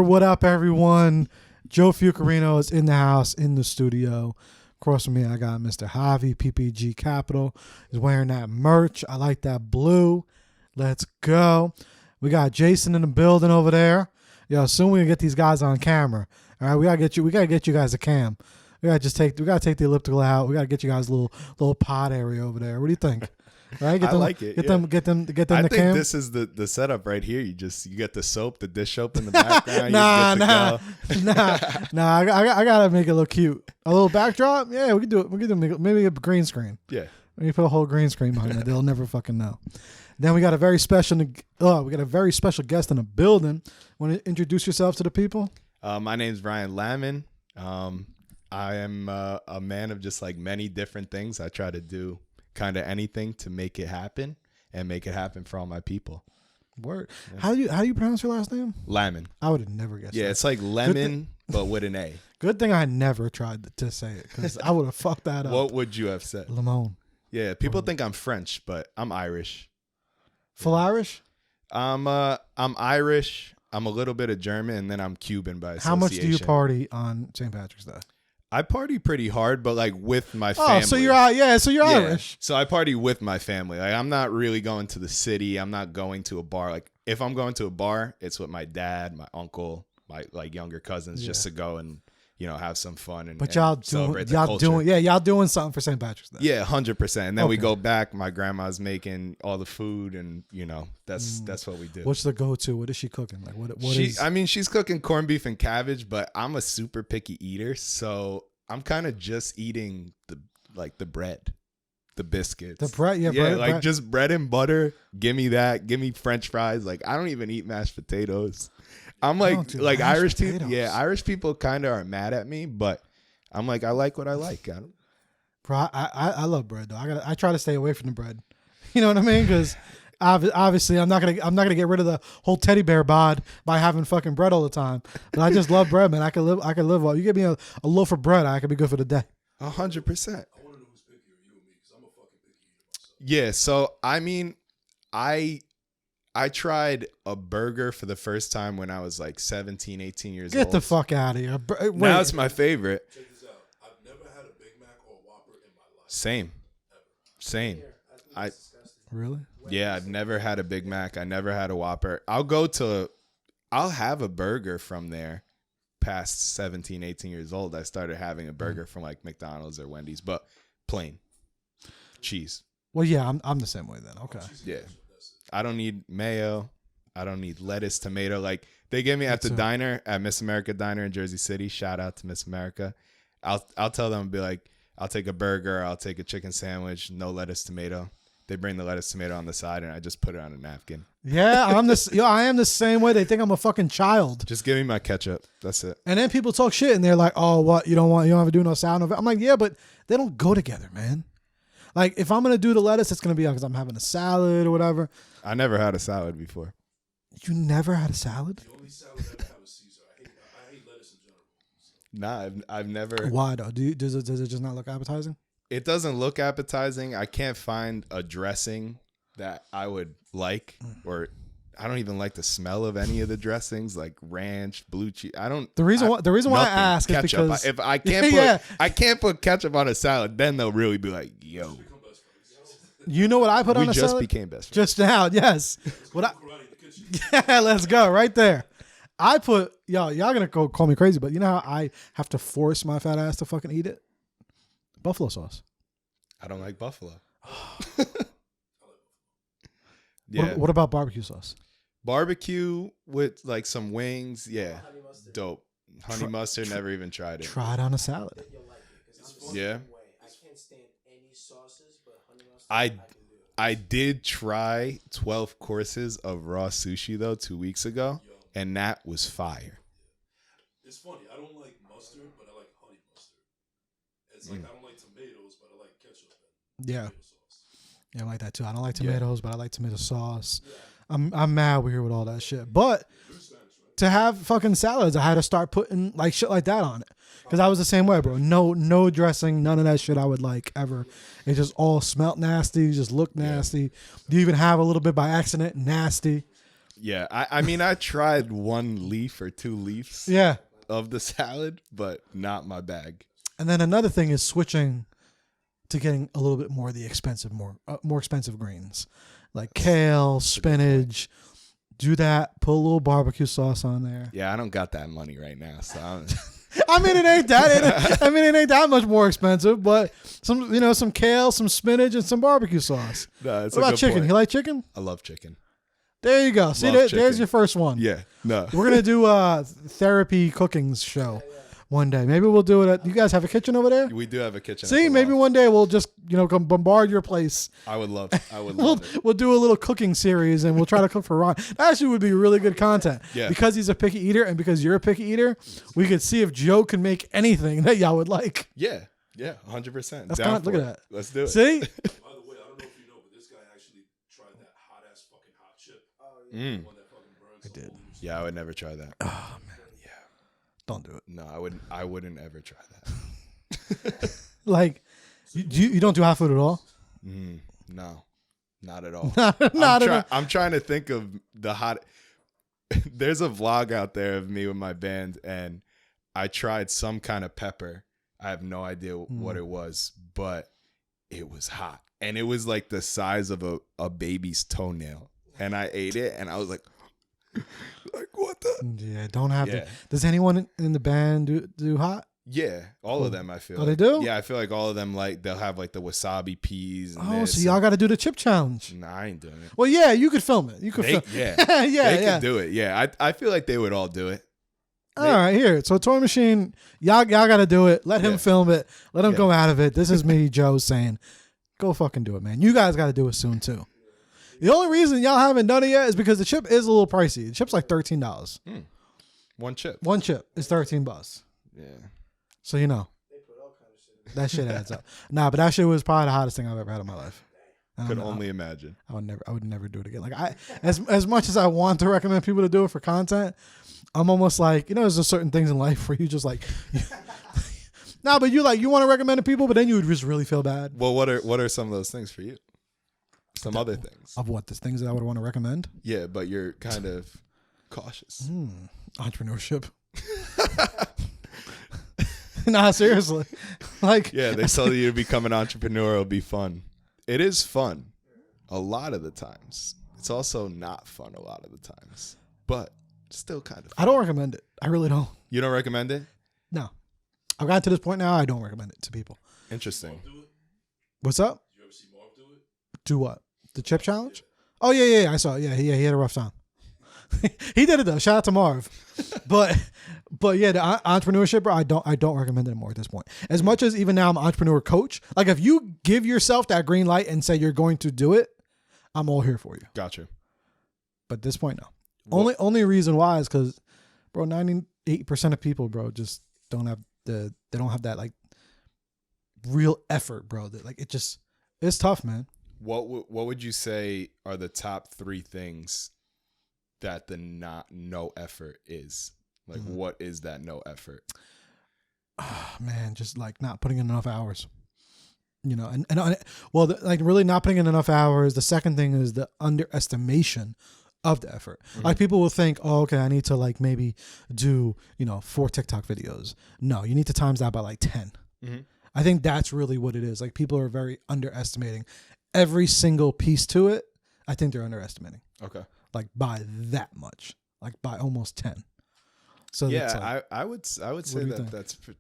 What up, everyone? Joe Fucarino is in the house, in the studio. Across from me, I got Mr. Javi, PPG Capital. He's wearing that merch. I like that blue. Let's go. We got Jason in the building over there. Yo, soon we get these guys on camera. All right, we gotta get you guys a cam. We gotta take the elliptical out. We gotta get you guys a little pod area over there. What do you think? Right? I like it. Get them I the think cam. this is the setup right here. You get the soap, the dish soap in the background. Nah. I gotta make it look cute. A little backdrop. Yeah, we can do it. We can do maybe a green screen. Yeah, we can put a whole green screen behind it. They'll never fucking know. Then we got a very special guest in the building. Want to introduce yourself to the people? My name's Ryan Lamon. I am a man of just like many different things. I try to do kind of anything to make it happen and make it happen for all my people. Word. Yeah. How do you pronounce your last name? Lamon. I would have never guessed. Yeah, that. It's like lemon but with an A. Good thing I never tried to say it because I would have fucked that up. What would you have said? Lamon. Yeah, people think I'm French, but I'm Irish. Full Irish? I'm Irish. I'm a little bit of German, and then I'm Cuban by association. How much do you party on St. Patrick's Day? I party pretty hard, but like with my family. Oh, so you're Irish. So I party with my family. Like I'm not really going to the city. I'm not going to a bar. Like if I'm going to a bar, it's with my dad, my uncle, my like younger cousins, just to go and have some fun and. But y'all doing something for St. Patrick's Day. Yeah, 100%. And then we go back. My grandma's making all the food, and that's what we do. What's the go-to? What is she cooking? Like what I mean, she's cooking corned beef and cabbage, but I'm a super picky eater, so I'm kind of just eating the bread, the biscuits, the bread. Yeah, bread. Just bread and butter. Give me that. Give me French fries. Like I don't even eat mashed potatoes. I'm like Irish people. Yeah, Irish people kind of are mad at me, but I'm like I like what I like. Bro, I love bread though. I try to stay away from the bread. You know what I mean? Because obviously I'm not gonna get rid of the whole teddy bear bod by having fucking bread all the time. But I just love bread, man. I could live well. You give me a loaf of bread, I could be good for the day. 100%. I want to know who's pickier, you or me, because I'm a fucking picky eater myself. Yeah. So I mean, I tried a burger for the first time when I was like 17, 18 years old. Get the fuck out of here. Now it's my favorite. Check this out. I've never had a Big Mac or a Whopper in my life. Same. Really? Yeah, I've never had a Big Mac. I never had a Whopper. I'll have a burger from there past 17, 18 years old. I started having a burger from like McDonald's or Wendy's, but plain cheese. Well, yeah, I'm the same way then. Okay. Yeah. I don't need mayo. I don't need lettuce, tomato. Like they gave me at the diner at Miss America Diner in Jersey City. Shout out to Miss America. I'll tell them, be like, I'll take a burger. I'll take a chicken sandwich. No lettuce, tomato. They bring the lettuce, tomato on the side, and I just put it on a napkin. Yeah, I am the same way. They think I'm a fucking child. Just give me my ketchup. That's it. And then people talk shit, and they're like, "Oh, what? You don't have to do no salad." I'm like, yeah, but they don't go together, man. Like, if I'm going to do the lettuce, it's going to be because I'm having a salad or whatever. I never had a salad before. You never had a salad? The only salad I ever have is Caesar. I hate lettuce in general. So. Nah, I've never. Why, though? Does it just not look appetizing? It doesn't look appetizing. I can't find a dressing that I would like, or I don't even like the smell of any of the dressings, like ranch, blue cheese. The reason why I ask is because if I can't I can't put ketchup on a salad, then they'll really be like, yo. You know what I put on a salad? We just became best friends. Just now, yes. Yeah, let's go right there. I put y'all gonna go call me crazy, but you know how I have to force my fat ass to fucking eat it? Buffalo sauce. I don't like buffalo. Yeah. What about barbecue sauce? Barbecue with like some wings, yeah, dope. Honey mustard, never even tried it. Try it on a salad. You'll like it because I'm the Yeah. same way. I can't stand any sauces, but honey mustard I can do. I did try 12 courses of raw sushi though 2 weeks ago, and that was fire. It's funny. I don't like mustard, but I like honey mustard. It's like I don't like tomatoes, but I like ketchup and Yeah. tomato sauce. Yeah, I like that too. I don't like tomatoes, but I like tomato sauce. I'm mad we're here with all that shit. But to have fucking salads, I had to start putting like shit like that on it. Because I was the same way, bro. No dressing, none of that shit I would like ever. It just all smelt nasty, just looked nasty. You even have a little bit by accident, nasty. Yeah, I mean, I tried 1 leaf or 2 leaves Yeah. of the salad, but not my bag. And then another thing is switching to getting a little bit more of the expensive, more expensive greens. Like kale, spinach. Do that. Put a little barbecue sauce on there. Yeah, I don't got that money right now, so I'm, I mean, it ain't that much more expensive, but some kale, some spinach, and some barbecue sauce. no, it's What a about good chicken? point. You like chicken? I love chicken. There you go. See, Love there's chicken. your first one. Yeah, no. We're gonna do a therapy cooking show one day. Maybe we'll do it at. You guys have a kitchen over there? We do have a kitchen. at See, the maybe loft. one day we'll just come bombard your place. I would love We'll it. we'll do a little cooking series and we'll try to cook for Ron. That actually would be really good content. Yeah. Because he's a picky eater and because you're a picky eater, we could see if Joe can make anything that y'all would like. Yeah, 100%. That's Down look for at it. that. Let's do it. See? By the way, I don't know if you know, but this guy actually tried that hot ass fucking hot chip. Mm. The one that fucking burns. I did. Yeah, I would never try that. Oh man. Yeah. Don't do it. No, I wouldn't ever try that. Like, you don't do hot food at all? No, not at all. Not at all. I'm trying to think of the hot. There's a vlog out there of me with my band, and I tried some kind of pepper. I have no idea what it was, but it was hot, and it was like the size of a baby's toenail. And I ate it, and I was like what the? Yeah, don't have Yeah. to. Does anyone in the band do hot? Yeah, all of them. I feel. Oh, they like. do? Yeah, I feel like all of them they'll have like the wasabi peas. And Oh, this so y'all and- got to do the chip challenge. Nah, I ain't doing it. Well, yeah, you could film it. You could They, film. yeah, yeah, they yeah. can do it. Yeah, I feel like they would all do it. All right, here. So Toy Machine, y'all got to do it. Let him Yeah. film it. Let him Yeah. go out of it. This is me, Joe, saying, go fucking do it, man. You guys got to do it soon too. The only reason y'all haven't done it yet is because the chip is a little pricey. The chip's like $13. One chip. One chip is $13. Yeah. So that shit adds up. Nah, but that shit was probably the hottest thing I've ever had in my life. I don't Could know. only imagine. I would never do it again. Like as much as I want to recommend people to do it for content, I'm almost like, there's just certain things in life where you just like, nah, but you want to recommend to people, but then you would just really feel bad. Well, what are some of those things for you? Some other things. Of what? The things that I would want to recommend? Yeah, but you're kind of cautious. Entrepreneurship. Nah, seriously. Like, Yeah, they tell you to become an entrepreneur will be fun. It is fun a lot of the times. It's also not fun a lot of the times, but still kind of fun. I don't recommend it. I really don't. You don't recommend it? No. I've gotten to this point now, I don't recommend it to people. Interesting. Do it. What's up? You ever see Mark do it? Do what? The chip challenge? Oh, yeah. I saw it. Yeah, he had a rough time. He did it though. Shout out to Marv. But yeah, the entrepreneurship, bro, I don't recommend it anymore at this point. As much as even now I'm an entrepreneur coach, like if you give yourself that green light and say you're going to do it, I'm all here for you. Gotcha. But at this point, no. Only reason why is because, bro, 98% of people, bro, just don't have they don't have that like real effort, bro. That like it's tough, man. What would you say are the top 3 things that the no effort is? Like, what is that no effort? Man, just like not putting in enough hours, like really not putting in enough hours. The second thing is the underestimation of the effort. Like people will think, oh, okay, I need to like maybe do, 4 TikTok videos. No, you need to times that by like 10. I think that's really what it is. Like people are very underestimating every single piece to it. I think they're underestimating. Okay. Like by that much, like by almost 10. So that's Yeah, like, I would say do you think?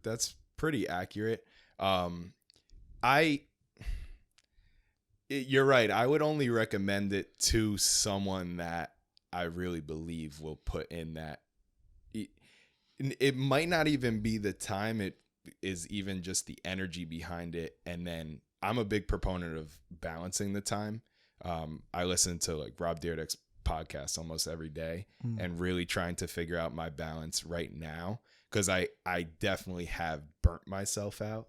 that's pretty accurate. You're right. I would only recommend it to someone that I really believe will put in that. it might not even be the time. It is even just the energy behind it. And then I'm a big proponent of balancing the time. I listen to like Rob Dyrdek's podcast almost every day and really trying to figure out my balance right now. Cause I definitely have burnt myself out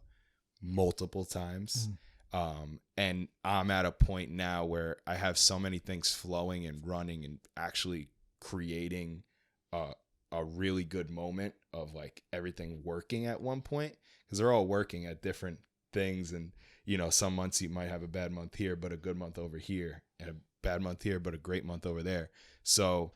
multiple times. And I'm at a point now where I have so many things flowing and running and actually creating a really good moment of like everything working at one point, because they're all working at different things. And, you know, some months you might have a bad month here, but a good month over here, and a bad month here, but a great month over there. So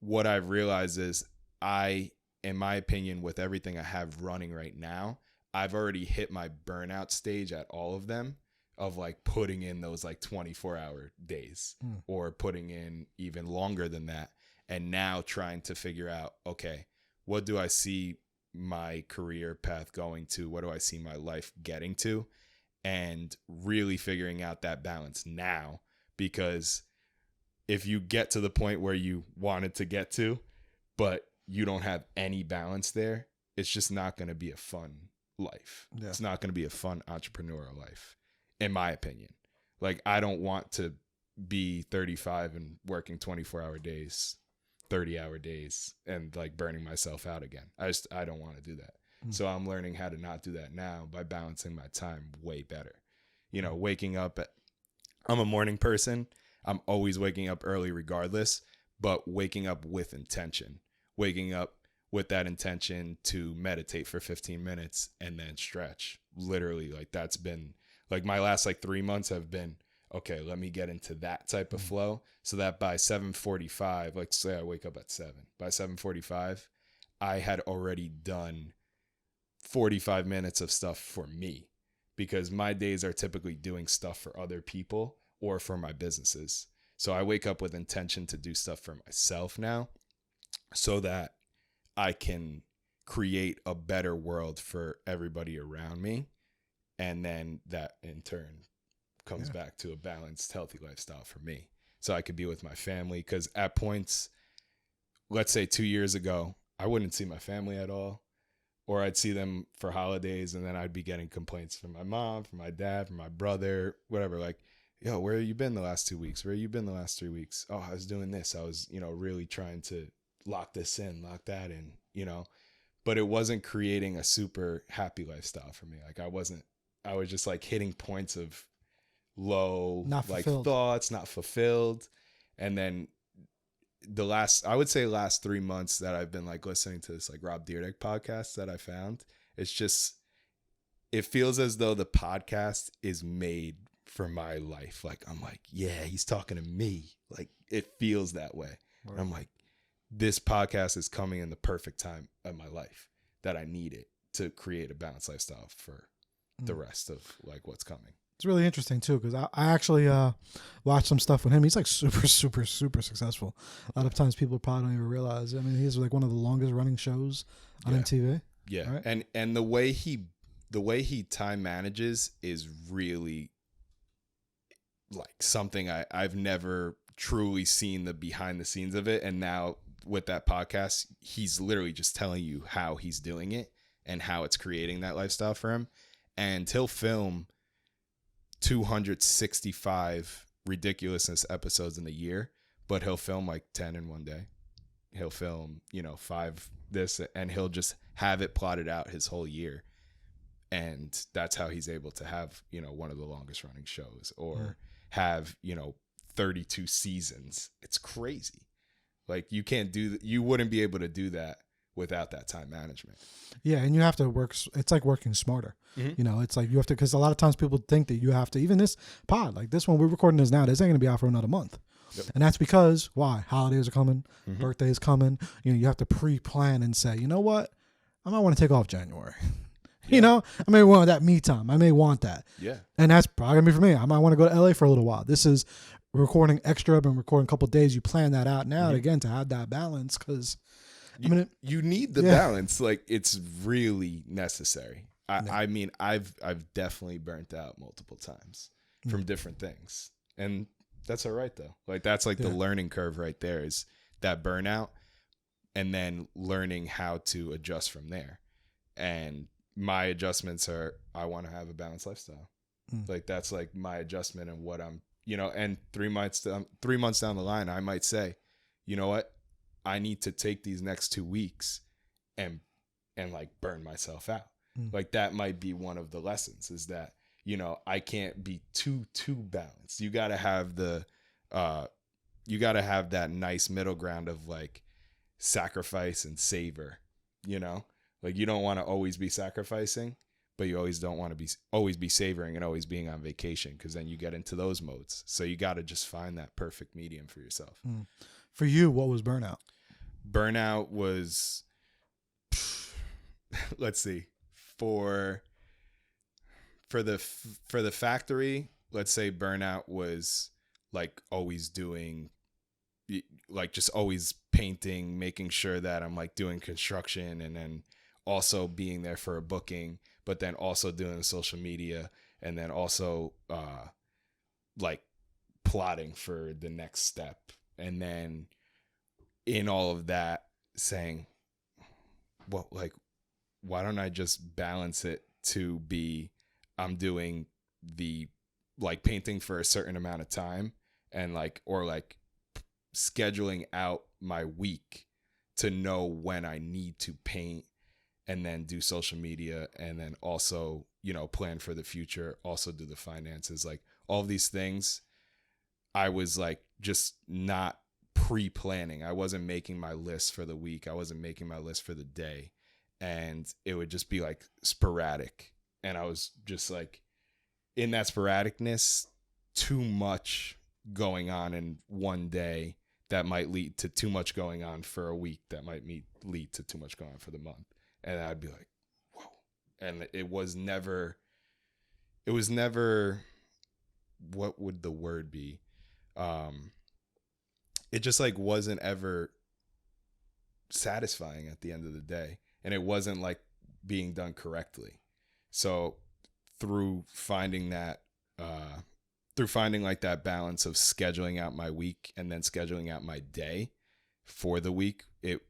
what I've realized is in my opinion, with everything I have running right now, I've already hit my burnout stage at all of them, of like putting in those like 24-hour days or putting in even longer than that. And now trying to figure out, okay, what do I see my career path going to? What do I see my life getting to? And really figuring out that balance now, because if you get to the point where you wanted to get to, but you don't have any balance there, it's just not going to be a fun life. Yeah. It's not going to be a fun entrepreneurial life, in my opinion. Like, I don't want to be 35 and working 24-hour days, 30-hour days, and like burning myself out again. I don't want to do that. So I'm learning how to not do that now by balancing my time way better. You know, waking up I'm a morning person. I'm always waking up early regardless, but waking up with intention, waking up with that intention to meditate for 15 minutes and then stretch. Literally, like, that's been like my last like 3 months have been, okay, let me get into that type of flow, so that by 7:45, like say I wake up at 7, by 7:45, I had already done 45 minutes of stuff for me, because my days are typically doing stuff for other people or for my businesses. So I wake up with intention to do stuff for myself now, so that I can create a better world for everybody around me. And then that in turn comes back to a balanced, healthy lifestyle for me. So I could be with my family, because at points, let's say 2 years ago, I wouldn't see my family at all, or I'd see them for holidays, and then I'd be getting complaints from my mom, from my dad, from my brother, whatever. Like, yo, where have you been the last 2 weeks? Where have you been the last 3 weeks? Oh, I was doing this. I was, really trying to lock this in, lock that in, but it wasn't creating a super happy lifestyle for me. Like, I was just like hitting points of low, like thoughts, not fulfilled. And then I would say last 3 months that I've been like listening to this like Rob Dyrdek podcast that I found, it feels as though the podcast is made for my life. Like, I'm like, yeah, he's talking to me. Like, it feels that way. Right. And I'm like, this podcast is coming in the perfect time of my life that I need it to create a balanced lifestyle for the rest of like what's coming. It's really interesting too, because I actually watched some stuff with him. He's like super, super, super successful. A lot of times people probably don't even realize. I mean, he's like one of the longest running shows on MTV. Yeah, right? and the way he time manages is really like something I've never truly seen the behind the scenes of it. And now with that podcast, he's literally just telling you how he's doing it and how it's creating that lifestyle for him. And he'll film 265 ridiculousness episodes in a year, but he'll film like 10 in one day. He'll film, 5 this, and he'll just have it plotted out his whole year. And that's how he's able to have, one of the longest running shows, or have, 32 seasons. It's crazy. Like, you wouldn't be able to do that without that time management. Yeah, and you have to work. It's like working smarter. Mm-hmm. It's like you have to, because a lot of times people think that you have to, even this pod, like this one, we're recording this now, this ain't going to be out for another month. Yep. And that's because, why? Holidays are coming, birthdays coming. You have to pre-plan and say, you know what? I might want to take off January. Yeah. I may want that me time. I may want that. Yeah. And that's probably going to be for me. I might want to go to LA for a little while. This is recording extra. I've been recording a couple of days. You plan that out now, again, to have that balance, because you need the balance. Like, it's really necessary. I mean, I've definitely burnt out multiple times from different things, and that's all right though. Like, that's like the learning curve right there, is that burnout. and then learning how to adjust from there. And my adjustments are, I want to have a balanced lifestyle. Like that's like my adjustment and what I'm, and 3 months down the line, I might say, you know what, I need to take these next 2 weeks and like burn myself out. Like that might be one of the lessons, is that, I can't be too balanced. You got to have that nice middle ground of like sacrifice and savor, like you don't want to always be sacrificing, but you always don't want to always be savoring and always being on vacation, because then you get into those modes. So you got to just find that perfect medium for yourself. For you, what was burnout? Burnout was, let's see, for the factory, let's say burnout was like always doing, like just always painting, making sure that I'm like doing construction, and then also being there for a booking, but then also doing social media, and then also like plotting for the next step. And then in all of that saying, well, like, why don't I just balance it to be, I'm doing the like painting for a certain amount of time, and like, or like scheduling out my week to know when I need to paint, and then do social media, and then also, plan for the future, also do the finances, like all these things. I was like just not pre-planning. I wasn't making my list for the week. I wasn't making my list for the day. And it would just be like sporadic. And I was just like, in that sporadicness, too much going on in one day that might lead to too much going on for a week, that might lead to too much going on for the month. And I'd be like, whoa. And it was never, what would the word be? It just like wasn't ever satisfying at the end of the day. And it wasn't like being done correctly. So through finding like that balance of scheduling out my week and then scheduling out my day for the week, it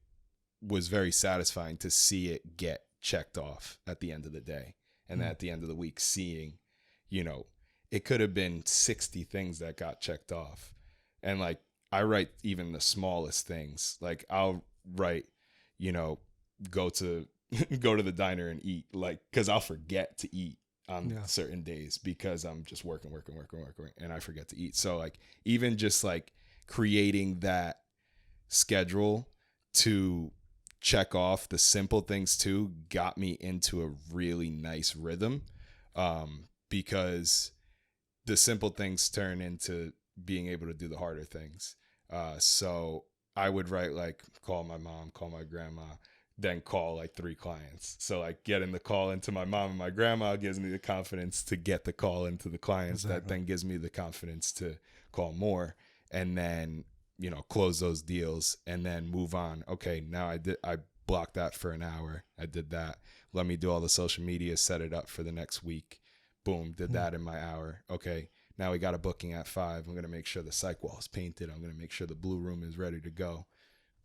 was very satisfying to see it get checked off at the end of the day. And at the end of the week, seeing, it could have been 60 things that got checked off. And like, I write even the smallest things. Like I'll write, go to the diner and eat, like, cause I'll forget to eat on certain days because I'm just working, and I forget to eat. So like, even just like creating that schedule to check off the simple things too got me into a really nice rhythm, because the simple things turn into being able to do the harder things. So I would write like, call my mom, call my grandma, then call like 3 clients. So like getting the call into my mom and my grandma gives me the confidence to get the call into the clients. Exactly. That then gives me the confidence to call more, and then, close those deals and then move on. Okay, now I blocked that for an hour. I did that. Let me do all the social media, set it up for the next week. Boom, did that in my hour. Okay, now we got a booking at 5. I'm going to make sure the psych wall is painted. I'm going to make sure the blue room is ready to go.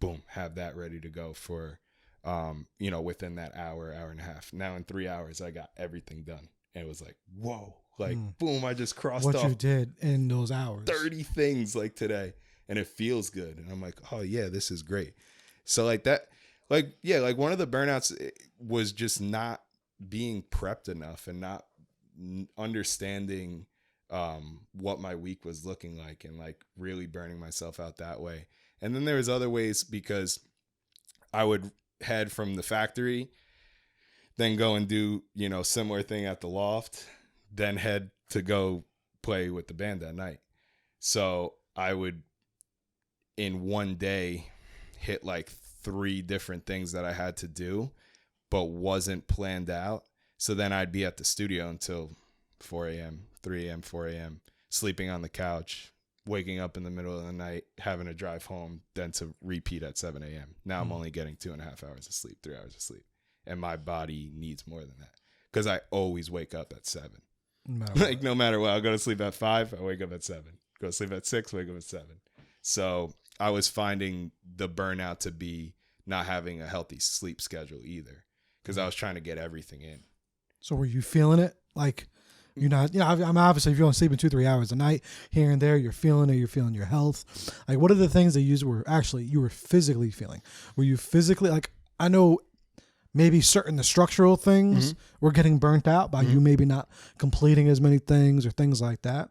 Boom, have that ready to go for, within that hour and a half. Now in 3 hours, I got everything done. And it was like, whoa, like, boom, I just crossed off what you did in those hours. 30 things like today. And it feels good. And I'm like, oh yeah, this is great. So like that, like, yeah, like one of the burnouts was just not being prepped enough and not understanding what my week was looking like, and like really burning myself out that way. And then there was other ways, because I would head from the factory, then go and do, similar thing at the loft, then head to go play with the band that night. So I would, in one day, hit like 3 different things that I had to do, but wasn't planned out. So then I'd be at the studio until 4 a.m., 3 a.m., 4 a.m., sleeping on the couch, waking up in the middle of the night, having to drive home, then to repeat at 7 a.m. Now I'm only getting 2.5 hours of sleep, 3 hours of sleep. And my body needs more than that, because I always wake up at 7. Like no matter what, I'll go to sleep at 5, I wake up at 7. Go to sleep at 6, wake up at 7. So I was finding the burnout to be not having a healthy sleep schedule either, because I was trying to get everything in. So were you feeling it? Like, you're not, I'm obviously, if you're only sleeping 2-3 hours a night here and there, you're feeling it, you're feeling your health. Like, what are the things that you were physically feeling? Were you physically, like, I know maybe certain the structural things were getting burnt out by you maybe not completing as many things or things like that.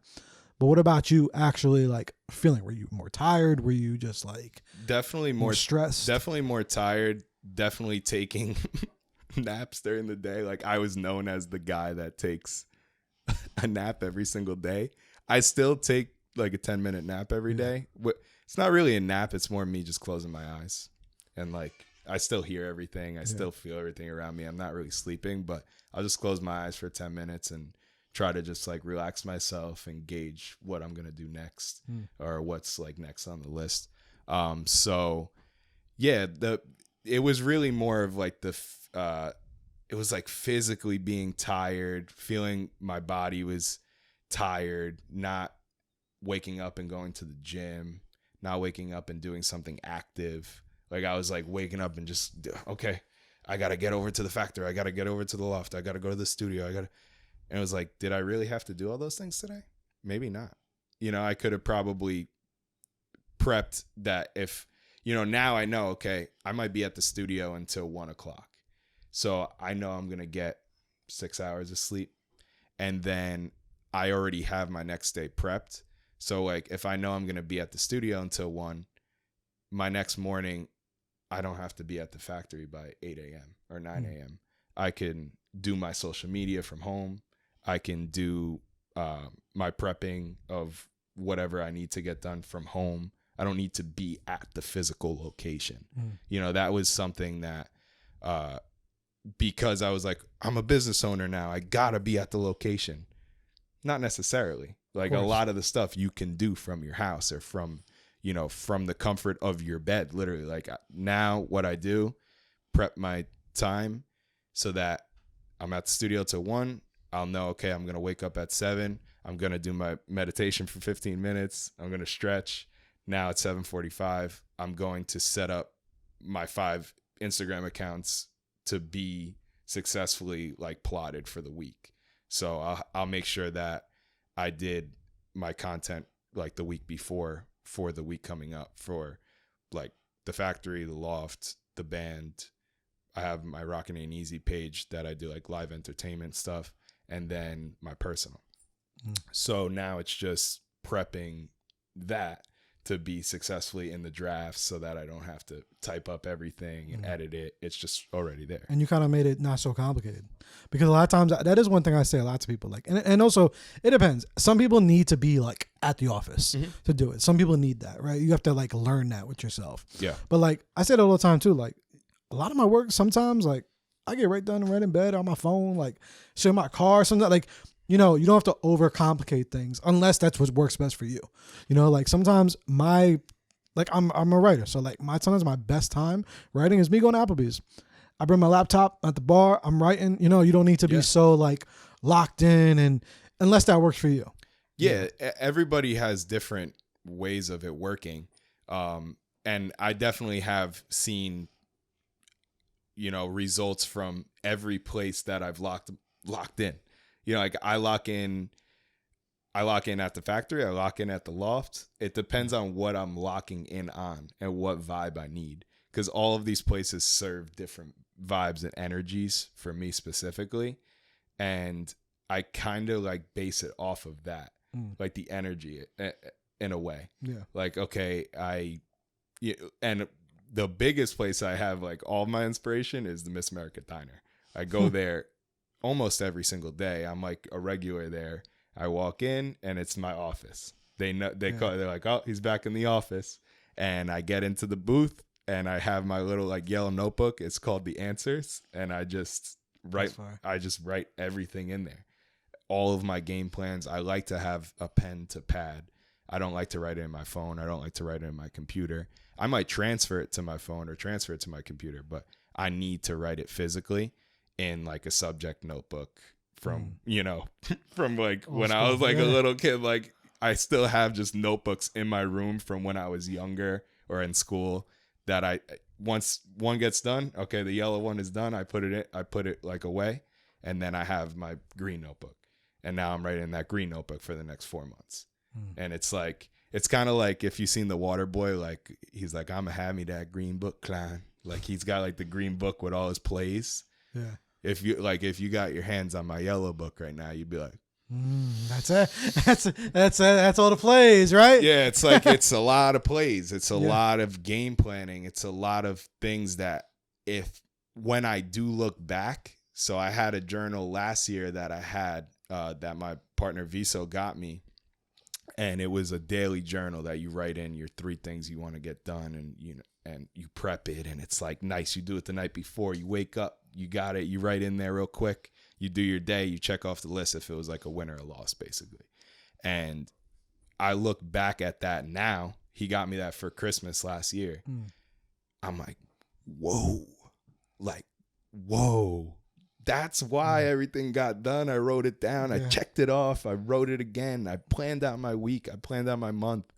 But what about you actually, like, feeling? Were you more tired? Were you just like definitely more stressed? Definitely more tired. Definitely taking naps during the day. Like, I was known as the guy that takes a nap every single day. I still take like a 10-minute nap every day. It's not really a nap. It's more me just closing my eyes. And like, I still hear everything. I still feel everything around me. I'm not really sleeping, but I'll just close my eyes for 10 minutes and try to just like relax myself and gauge what I'm going to do next or what's like next on the list. So yeah, it was really more of like it was like physically being tired, feeling my body was tired, not waking up and going to the gym, not waking up and doing something active. Like, I was like waking up and just, okay, I got to get over to the factory. I got to get over to the loft. I got to go to the studio. And it was like, did I really have to do all those things today? Maybe not. You know, I could have probably prepped that if, you know, now I know, okay, I might be at the studio until 1:00. So I know I'm going to get 6 hours of sleep. And then I already have my next day prepped. So like, if I know I'm going to be at the studio until 1, my next morning, I don't have to be at the factory by 8 a.m. or 9 a.m. I can do my social media from home. I can do my prepping of whatever I need to get done from home. I don't need to be at the physical location. You know, that was something that, because I was like, I'm a business owner now, I gotta be at the location. Not necessarily. Like, a lot of the stuff you can do from your house or from, you know, from the comfort of your bed, literally. Like, now what I do, prep my time so that I'm at the studio till 1. I'll know, okay, I'm going to wake up at 7. I'm going to do my meditation for 15 minutes. I'm going to stretch. Now at 7:45, I'm going to set up my 5 Instagram accounts to be successfully like plotted for the week. So I'll make sure that I did my content like the week before for the week coming up for like the factory, the loft, the band. I have my Rockin' Ain't Easy page that I do like live entertainment stuff, and then my personal. So now it's just prepping that to be successfully in the draft so that I don't have to type up everything and edit it. It's just already there. And you kind of made it not so complicated, because a lot of times that is one thing I say a lot to people, like, and also it depends. Some people need to be like at the office to do it. Some people need that, right? You have to like learn that with yourself. Yeah. But like I say it all the time too, like a lot of my work sometimes, like I get right done right in bed on my phone, like shit in my car, sometimes, like, you know, you don't have to overcomplicate things unless that's what works best for you. You know, like sometimes I'm a writer. So like sometimes my best time writing is me going to Applebee's. I bring my laptop at the bar. I'm writing. You know, you don't need to be so like locked in, and unless that works for you. Yeah. Everybody has different ways of it working. And I definitely have seen, you know, results from every place that I've locked in. You know, like I lock in at the factory, I lock in at the loft. It depends on what I'm locking in on and what vibe I need, because all of these places serve different vibes and energies for me specifically. And I kind of like base it off of that, like the energy in a way. Yeah. Like, okay, and the biggest place I have like all my inspiration is the Miss America Diner. I go there almost every single day. I'm like a regular there. I walk in and it's my office. They know, they're like, oh, he's back in the office. And I get into the booth and I have my little like yellow notebook. It's called The Answers. And I just write everything in there. All of my game plans. I like to have a pen to pad. I don't like to write it in my phone. I don't like to write it in my computer. I might transfer it to my phone or transfer it to my computer, but I need to write it physically in like a subject notebook from, you know, from like when I was like a little kid. Like I still have just notebooks in my room from when I was younger or in school that once one gets done, okay, the yellow one is done. I put it like away, and then I have my green notebook, and now I'm writing that green notebook for the next 4 months. And it's like, it's kind of like if you've seen The Water Boy, like he's like, I'ma have me that green book, Klein. Like he's got like the green book with all his plays. Yeah. If you got your hands on my yellow book right now, you'd be like, that's it. That's all the plays, right? yeah, it's like, it's a lot of plays. It's a lot of game planning. It's a lot of things that when I do look back, so I had a journal last year that I had, that my partner Viso got me. And it was a daily journal that you write in your 3 things you want to get done, and you prep it, and it's like nice. You do it the night before. You wake up, you got it. You write in there real quick. You do your day. You check off the list if it was like a win or a loss, basically. And I look back at that now. He got me that for Christmas last year. I'm like, whoa, that's why everything got done. I wrote it down. I checked it off. I wrote it again. I planned out my week. I planned out my month.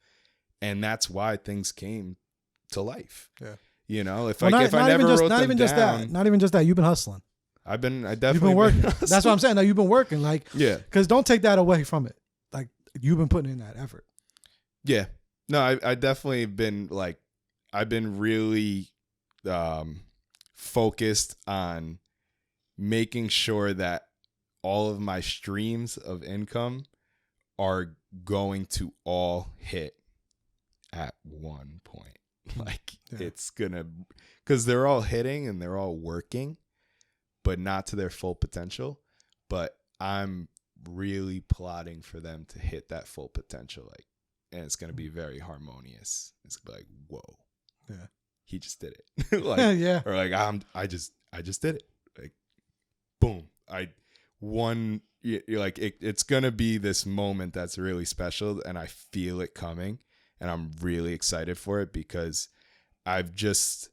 And that's why things came to life. Yeah. You know, if I never wrote them down. Not even just that. You've been hustling. You've been working. That's what I'm saying. Now you've been working. Like, yeah. Because don't take that away from it. Like, you've been putting in that effort. Yeah. No, I definitely been like, I've been really focused on making sure that all of my streams of income are going to all hit at one point. Like it's gonna, because they're all hitting and they're all working, but not to their full potential. But I'm really plotting for them to hit that full potential. Like, and it's gonna be very harmonious. It's gonna be like, whoa, yeah, he just did it. Like, yeah, or like I just did it. Like, boom, you're like, it's gonna be this moment that's really special, and I feel it coming, and I'm really excited for it because I've just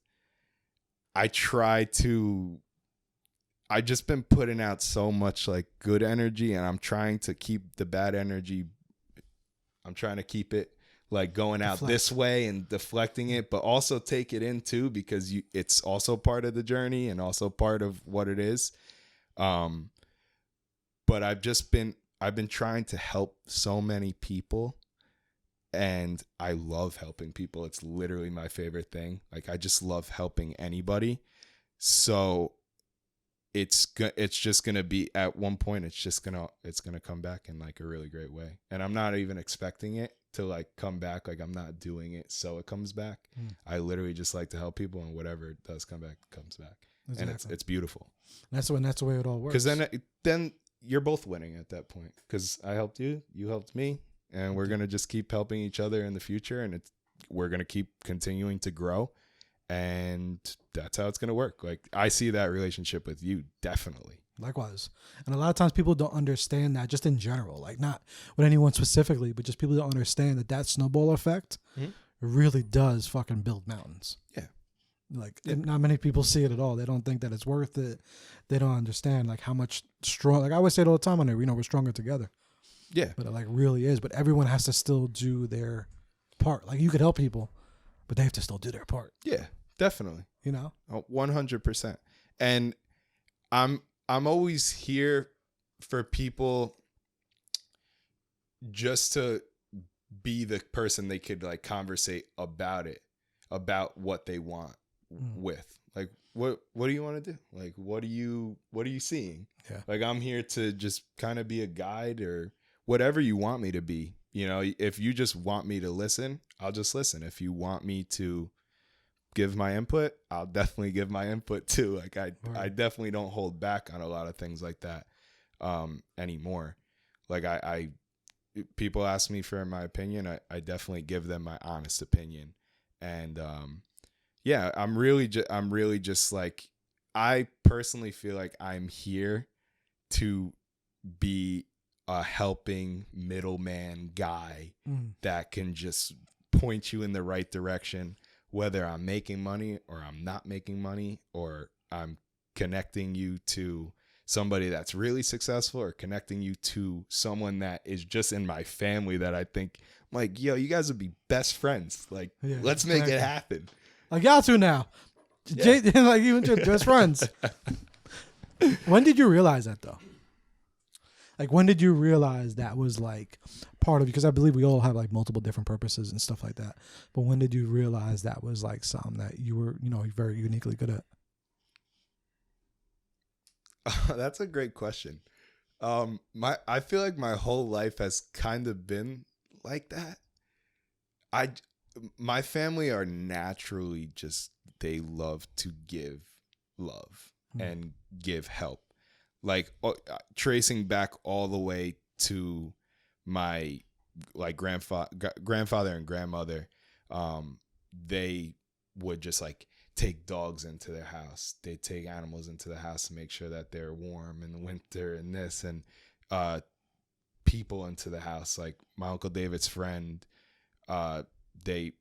been putting out so much like good energy, and I'm trying to keep the bad energy. I'm trying to keep it like going out this way and deflecting it, but also take it in too, because it's also part of the journey and also part of what it is. But I've been trying to help so many people, and I love helping people. It's literally my favorite thing. Like, I just love helping anybody. So it's just going to be, at one point, it's going to come back in like a really great way. And I'm not even expecting it to like come back. Like, I'm not doing it so it comes back. I literally just like to help people, and whatever it does come back, comes back. Exactly. And it's beautiful. That's the way it all works. Because then you're both winning at that point, because I helped you, you helped me, and we're going to just keep helping each other in the future, and we're going to keep continuing to grow, and that's how it's going to work. Like, I see that relationship with you, definitely. Likewise. And a lot of times people don't understand that, just in general, like not with anyone specifically, but just people don't understand that snowball effect really does fucking build mountains. Yeah. Like, not many people see it at all. They don't think that it's worth it. They don't understand like how much strong, like I always say it all the time on there, we're stronger together. Yeah. But it like really is. But everyone has to still do their part. Like, you could help people, but they have to still do their part. Yeah, definitely. 100%. And I'm always here for people just to be the person they could like conversate about what they want with. Like, what do you want to do? Like, what are you seeing? Yeah. Like, I'm here to just kind of be a guide, or whatever you want me to be. If you just want me to listen, I'll just listen. If you want me to give my input, I'll definitely give my input too. Like, I definitely don't hold back on a lot of things like that anymore. Like, people ask me for my opinion, I definitely give them my honest opinion. And yeah, I'm really just like, I personally feel like I'm here to be a helping middleman guy that can just point you in the right direction, whether I'm making money or I'm not making money, or I'm connecting you to somebody that's really successful, or connecting you to someone that is just in my family that I think, like, yo, you guys would be best friends. Like, let's make it happen. Like, y'all two now. Like even just friends. When did you realize that though? Like when did you realize that was like part of, because I believe we all have like multiple different purposes and stuff like that. But when did you realize that was like something that you were, very uniquely good at? That's a great question. I feel like my whole life has kind of been like that. My family are naturally just, they love to give love and give help. Like tracing back all the way to my like grandfather and grandmother, they would just like take dogs into their house. They take animals into the house to make sure that they're warm in the winter and this, and people into the house. Like my Uncle David's friend, they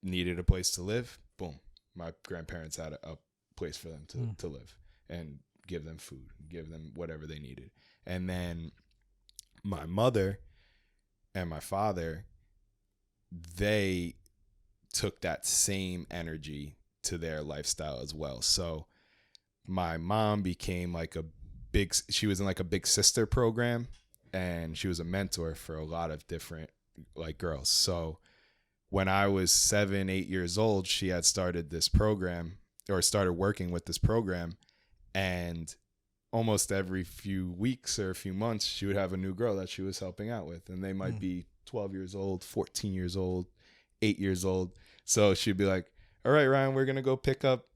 needed a place to live. Boom. My grandparents had a place for them to live and give them food, give them whatever they needed. And then my mother and my father, they took that same energy to their lifestyle as well. So my mom became like she was in like a big sister program, and she was a mentor for a lot of different like girls. So when I was 7, 8 years old, she had started this program, or started working with this program, and almost every few weeks or a few months, she would have a new girl that she was helping out with, and they might be 12 years old, 14 years old, 8 years old. So she'd be like, all right, Ryan, we're going to go pick up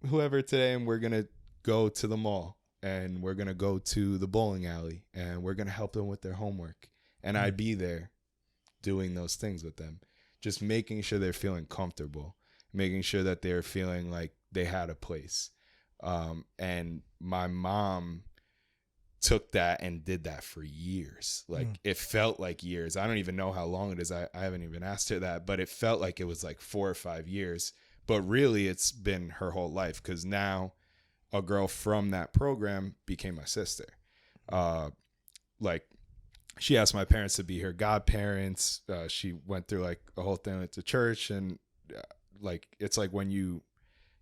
whoever today, and we're going to go to the mall, and we're going to go to the bowling alley, and we're going to help them with their homework. And I'd be there doing those things with them, just making sure they're feeling comfortable, making sure that they're feeling like they had a place. And my mom took that and did that for years. Like it felt like years. I don't even know how long it is. I haven't even asked her that, but it felt like it was like 4 or 5 years. But really, it's been her whole life, because now a girl from that program became my sister. Like she asked my parents to be her godparents. She went through like a whole thing at the church, and like it's like when you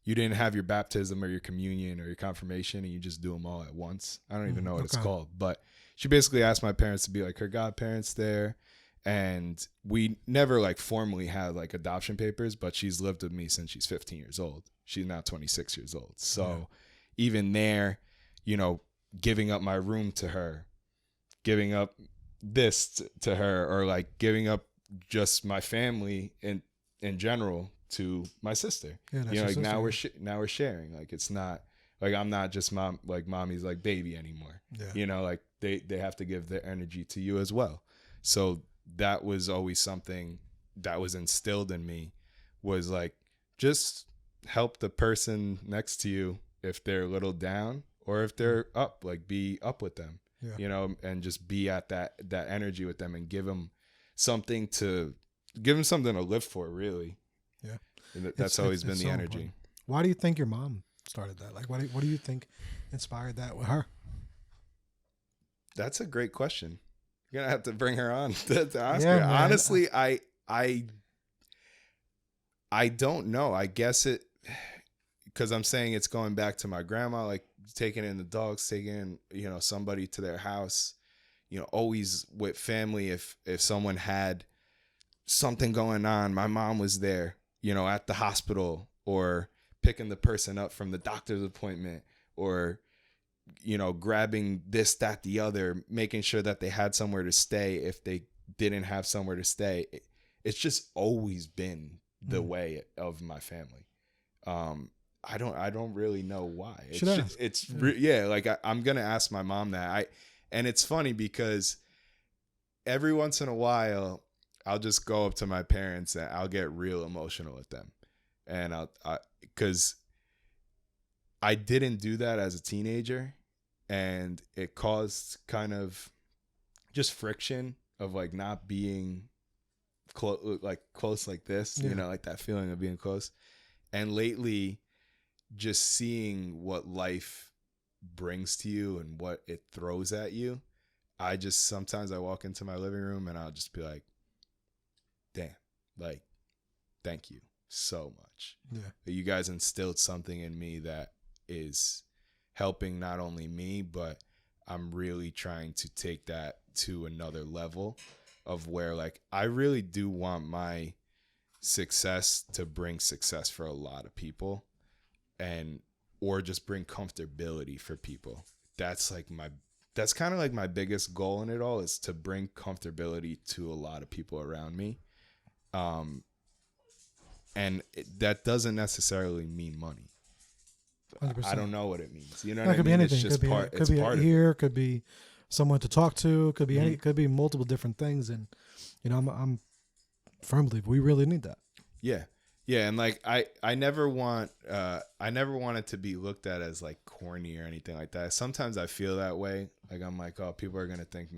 didn't have your baptism or your communion or your confirmation, and you just do them all at once. I don't even know what it's called, but she basically asked my parents to be like her godparents there. And we never like formally had like adoption papers, but she's lived with me since she's 15 years old. She's now 26 years old. So even there, giving up my room to her, giving up this to her, or like giving up just my family in general to my sister. Yeah, that's like sister. Now we're sharing. Like it's not like I'm not just mommy's like baby anymore. Yeah. Like they have to give their energy to you as well. So that was always something that was instilled in me, was like, just help the person next to you if they're a little down, or if they're up, like be up with them, and just be at that energy with them, and give them something to live for, really. Yeah. And that's always been the so energy. Important. Why do you think your mom started that? Like, what do you think inspired that with her? That's a great question. You're gonna have to bring her on to ask her. Man. Honestly, I don't know. I guess because I'm saying it's going back to my grandma, like taking in the dogs, taking in, somebody to their house, always with family. If someone had something going on, my mom was there, at the hospital, or picking the person up from the doctor's appointment, or grabbing this, that, the other, making sure that they had somewhere to stay if they didn't have somewhere to stay. It's just always been the way of my family. I don't really know why. I'm going to ask my mom that. And it's funny because every once in a while I'll just go up to my parents and I'll get real emotional with them. And because I didn't do that as a teenager, and it caused kind of just friction of like not being close like this, like that feeling of being close. And lately, just seeing what life brings to you and what it throws at you, sometimes I walk into my living room and I'll just be like, damn, like, thank you. so much. Yeah. You guys instilled something in me that is helping not only me, but I'm really trying to take that to another level of where like I really do want my success to bring success for a lot of people, and or just bring comfortability for people. That's kind of like my biggest goal in it all, is to bring comfortability to a lot of people around me. And that doesn't necessarily mean money. 100%. I don't know what it means. You know It what I could be mean? anything. It's just Could part. be It's part an of it. ear. Could be someone to talk to. Could be any. Mhm. Could be multiple different things. And I'm firm believer we really need that. Yeah. Yeah. And like, I never want it to be looked at as like corny or anything like that. Sometimes I feel that way. Like, I'm like, oh, people are going to think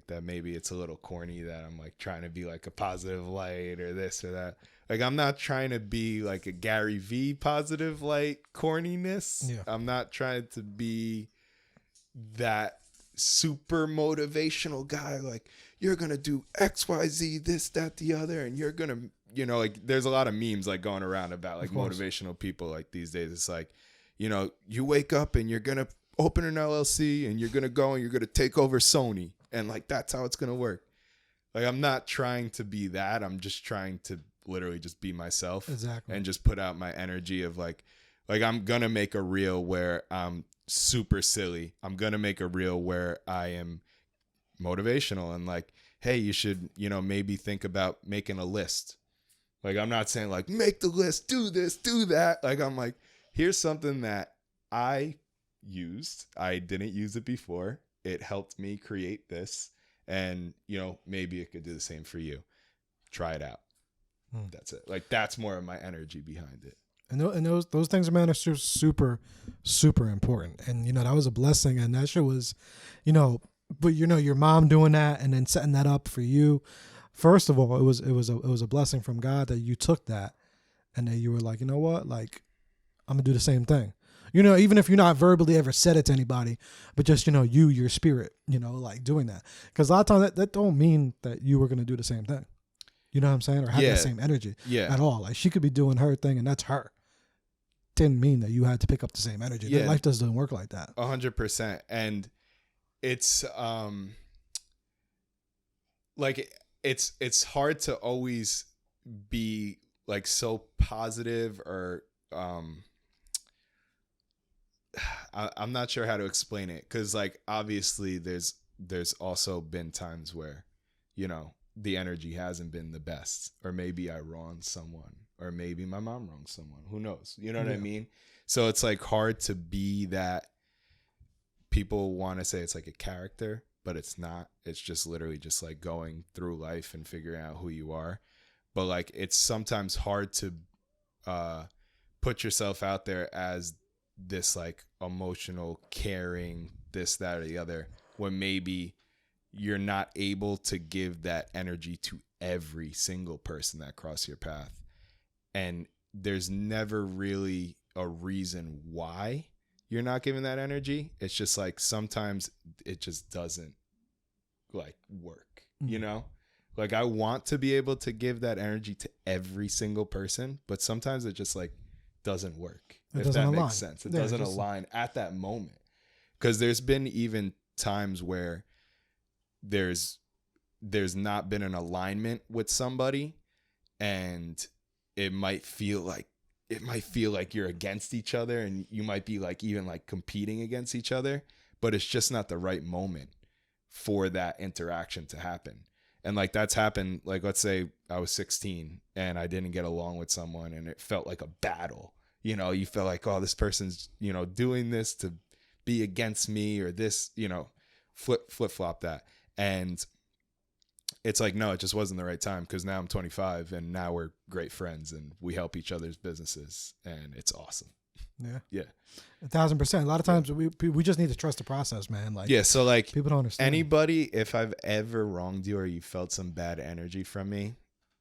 that maybe it's a little corny that I'm like trying to be like a positive light or this or that. Like, I'm not trying to be like a Gary V positive light corniness. Yeah. I'm not trying to be that super motivational guy. Like, you're going to do X, Y, Z, this, that, the other. And you're going to, like there's a lot of memes like going around about like motivational people like these days. It's like, you wake up and you're going to open an LLC and you're going to go and you're going to take over Sony. And like, that's how it's going to work. Like, I'm not trying to be that. I'm just trying to literally just be myself. Exactly. And just put out my energy of like I'm going to make a reel where I'm super silly. I'm going to make a reel where I am motivational and like, hey, you should, maybe think about making a list. Like, I'm not saying like, make the list, do this, do that. Like, I'm like, here's something that I used. I didn't use it before. It helped me create this. And, maybe it could do the same for you. Try it out. That's it. Like, that's more of my energy behind it. And those things, man, are super, super important. And, that was a blessing. And that shit was, but your mom doing that and then setting that up for you. First of all, it was a blessing from God that you took that and then you were like, you know what? Like, I'm gonna do the same thing. Even if you're not verbally ever said it to anybody, but just, your spirit, like doing that. Because a lot of times that don't mean that you were gonna do the same thing. You know what I'm saying? Or have that same energy at all. Like, she could be doing her thing and that's her. Didn't mean that you had to pick up the same energy. Yeah. Life doesn't work like that. 100%. And it's like it's hard to always be like so positive or I'm not sure how to explain it, because like obviously there's also been times where the energy hasn't been the best, or maybe I wronged someone, or maybe my mom wronged someone, who knows, what I mean? So it's like hard to be that. People want to say it's like a character, but it's not. It's just literally just like going through life and figuring out who you are. But like, it's sometimes hard to put yourself out there as this like emotional, caring, this, that, or the other, when maybe you're not able to give that energy to every single person that crosses your path. And there's never really a reason why you're not giving that energy. It's just like sometimes it just doesn't like work, Like, I want to be able to give that energy to every single person, but sometimes it just like doesn't work. If that makes sense. It doesn't align at that moment. Because there's been even times where there's not been an alignment with somebody, and it might feel like you're against each other, and you might be like even like competing against each other, but it's just not the right moment for that interaction to happen. And like, that's happened. Like, let's say I was 16 and I didn't get along with someone and it felt like a battle. You feel like, oh, this person's, doing this to be against me, or this, flip flop that. And it's like, no, it just wasn't the right time, because now I'm 25 and now we're great friends and we help each other's businesses, and it's awesome. Yeah. Yeah. 1,000%. A lot of times we just need to trust the process, man. Like, yeah. So like, people don't understand. Anybody, if I've ever wronged you or you felt some bad energy from me,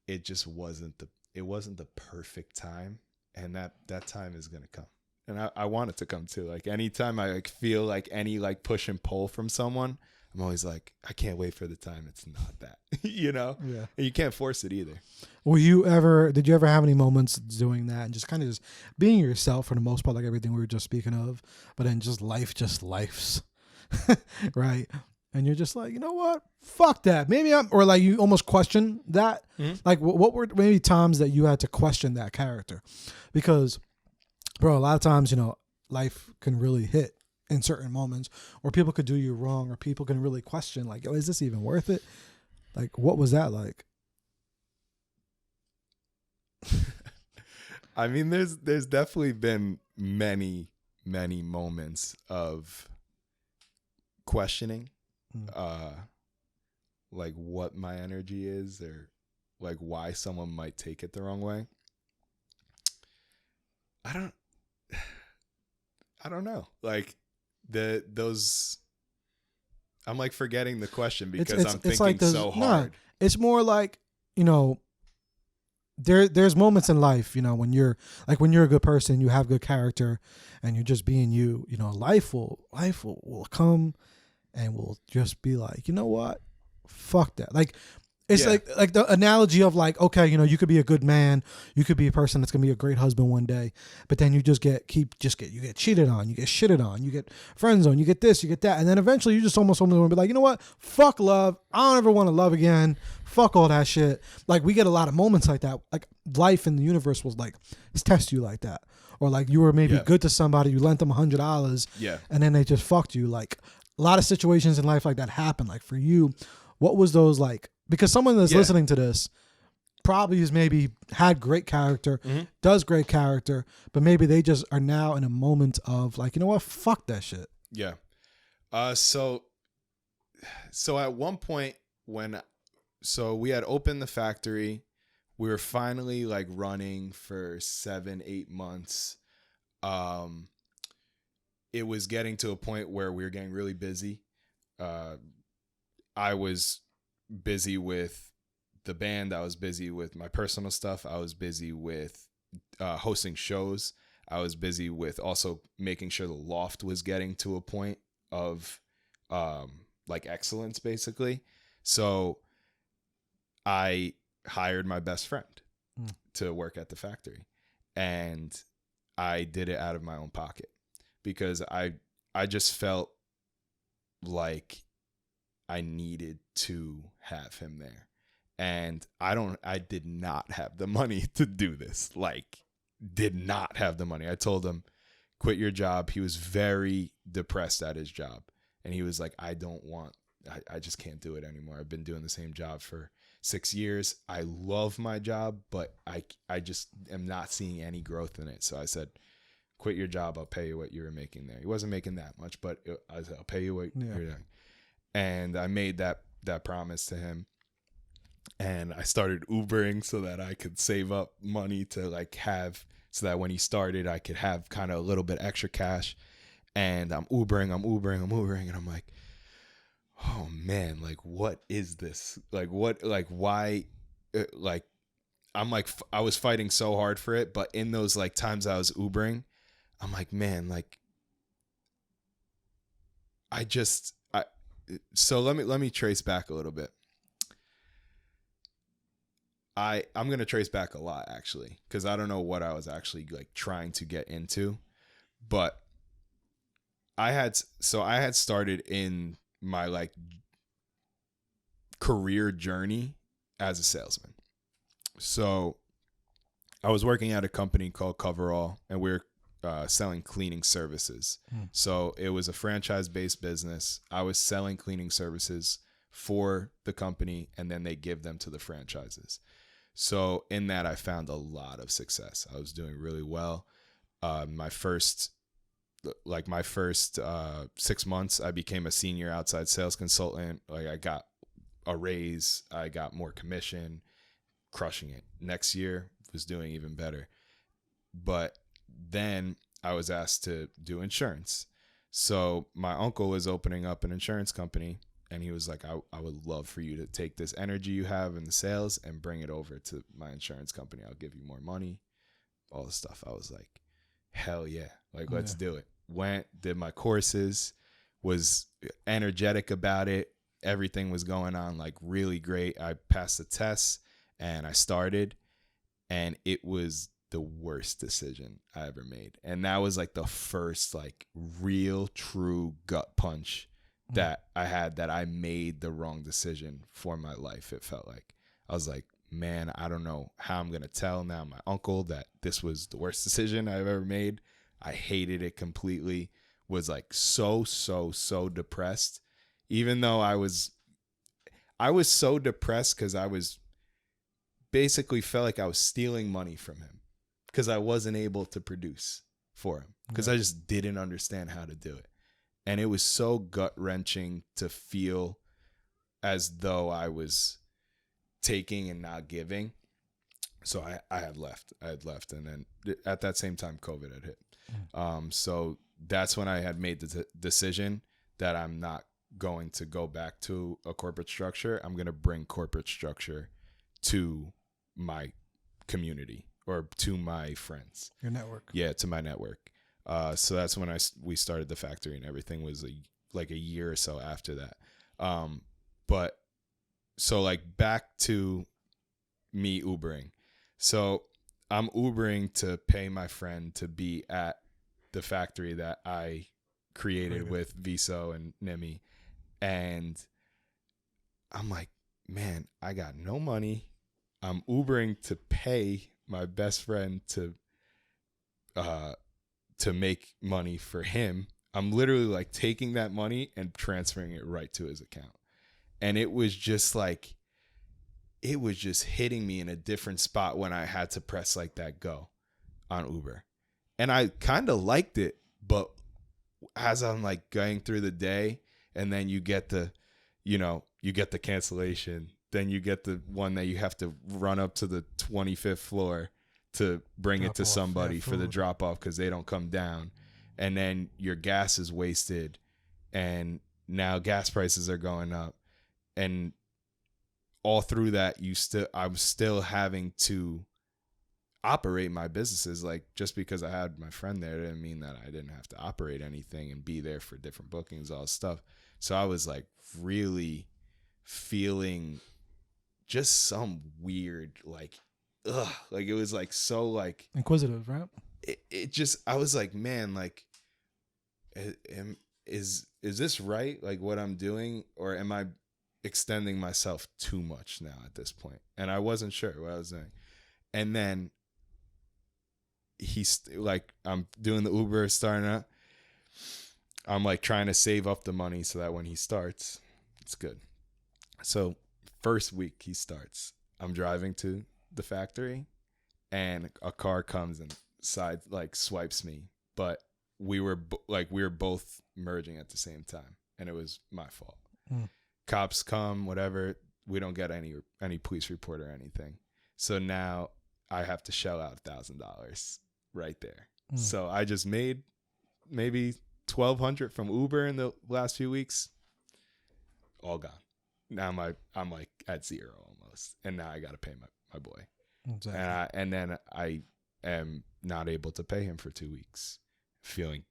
it just wasn't the perfect time. And that time is going to come. And I want it to come too. Like, anytime I like feel like any like push and pull from someone, I'm always like, I can't wait for the time it's not that, you know? Yeah. And you can't force it either. Did you ever have any moments doing that and just kind of just being yourself for the most part, like everything we were just speaking of, but then just life's, right? And you're just like, you know what? Fuck that. Or like you almost question that. Mm-hmm. Like what were maybe times that you had to question that character? Because, bro, a lot of times, life can really hit in certain moments, or people could do you wrong, or people can really question, like, is this even worth it? Like, what was that like? I mean, there's definitely been many moments of questioning, like what my energy is, or like why someone might take it the wrong way. I don't know. Like those. I'm like forgetting the question because I'm thinking like so hard. It's more like, there's moments in life, when you're a good person, you have good character, and you're just being you. Life will come and will just be like, you know what, fuck that. Like it's like the analogy of like, okay, you could be a good man, you could be a person that's gonna be a great husband one day, but then you just get cheated on, you get shitted on, you get friend zone, you get this, you get that, and then eventually you just almost want to be like, you know what, fuck love, I don't ever want to love again, fuck all that shit. Like we get a lot of moments like that. Like life in the universe was like test you like that, or like you were maybe good to somebody, you lent them $100, and then they just fucked you. Like a lot of situations in life like that happen. Like for you, what was those like? Because someone that's listening to this probably has maybe had great character, does great character, but maybe they just are now in a moment of like, you know what, fuck that shit. Yeah. So at one point so we had opened the factory, we were finally like running for 7-8 months. It was getting to a point where we were getting really busy. I was busy with the band. I was busy with my personal stuff. I was busy with hosting shows. I was busy with also making sure the loft was getting to a point of like excellence, basically. So I hired my best friend to work at the factory, and I did it out of my own pocket because I just felt like I needed to have him there. And I did not have the money to do this. Like, did not have the money. I told him, quit your job. He was very depressed at his job. And he was like, I just can't do it anymore. I've been doing the same job for 6 years. I love my job, but I just am not seeing any growth in it. So I said, quit your job. I'll pay you what you were making there. He wasn't making that much, but I said, I'll pay you what you're doing. And I made that promise to him. And I started Ubering so that I could save up money to like have, so that when he started, I could have kind of a little bit extra cash. And I'm Ubering. And I'm like, oh man, like, what is this? Like, what, like, why, like, I'm like, I was fighting so hard for it. But in those like times I was Ubering, I'm like, man, like, so let me trace back a little bit. I'm going to trace back a lot, actually, because I don't know what I was actually like trying to get into, but I had started in my like career journey as a salesman. So I was working at a company called Coverall, and we were selling cleaning services. So it was a franchise-based business. I was selling cleaning services for the company, and then they give them to the franchises. So in that, I found a lot of success. I was doing really well. My first 6 months, I became a senior outside sales consultant. Like I got a raise, I got more commission, crushing it. Next year was doing even better. But then I was asked to do insurance. So my uncle was opening up an insurance company, and he was like, I would love for you to take this energy you have in the sales and bring it over to my insurance company. I'll give you more money, all the stuff. I was like, hell yeah. Like, let's do it. Went, did my courses, was energetic about it. Everything was going on like really great. I passed the tests and I started, and it was the worst decision I ever made. And that was like the first like real true gut punch that I had, that I made the wrong decision for my life. It felt like I was like, man, I don't know how I'm going to tell now my uncle that this was the worst decision I've ever made. I hated it completely. Was like so depressed, even though I was so depressed because I was basically felt like I was stealing money from him because I wasn't able to produce for him because I just didn't understand how to do it. And it was so gut-wrenching to feel as though I was taking and not giving. So I had left. And then at that same time, COVID had hit. So that's when I had made the decision that I'm not going to go back to a corporate structure. I'm going to bring corporate structure to my community or to my friends. Your network. Yeah, to my network. So that's when we started the factory, and everything was like a year or so after that. But so like back to me Ubering. So I'm Ubering to pay my friend to be at the factory that I created with Viso and Nemi. And I'm like, man, I got no money. I'm Ubering to pay my best friend to make money for him. I'm literally like taking that money and transferring it right to his account. And it was just like, it was just hitting me in a different spot when I had to press like that go on Uber. And I kind of liked it, but as I'm like going through the day, and then you get the cancellation, then you get the one that you have to run up to the 25th floor to bring it to somebody for the drop off because they don't come down. And then your gas is wasted, and now gas prices are going up. And all through that, I'm still having to operate my businesses. Like, just because I had my friend there didn't mean that I didn't have to operate anything and be there for different bookings, all this stuff. So I was like really feeling just some weird, like, like it was like so like inquisitive, right? It just, I was like, man, like, is this right? Like what I'm doing, or am I extending myself too much now at this point? And I wasn't sure what I was doing. And then he's like, I'm doing the Uber, starting up. I'm like trying to save up the money so that when he starts, it's good. So first week he starts, I'm driving to the factory, and a car comes and swipes me, but we were both merging at the same time, and it was my fault. Cops come, whatever, we don't get any police report or anything. So now I have to shell out $1,000 right there. So I just made maybe $1,200 from Uber in the last few weeks. All gone. Now I'm like at zero almost, and now I got to pay my boy. Exactly. And then I am not able to pay him for 2 weeks, feeling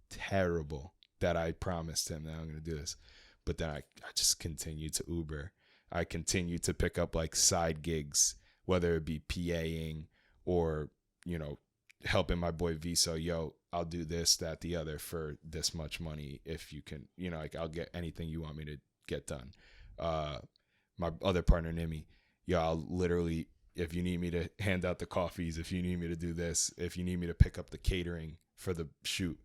terrible that I promised him that I'm going to do this. But then I just continued to Uber. I continued to pick up like side gigs, whether it be PAing or, helping my boy Viso. Yo, I'll do this, that, the other for this much money. If you can, like I'll get anything you want me to get done. My other partner, Nimi, I'll literally, if you need me to hand out the coffees, if you need me to do this, if you need me to pick up the catering for the shoot,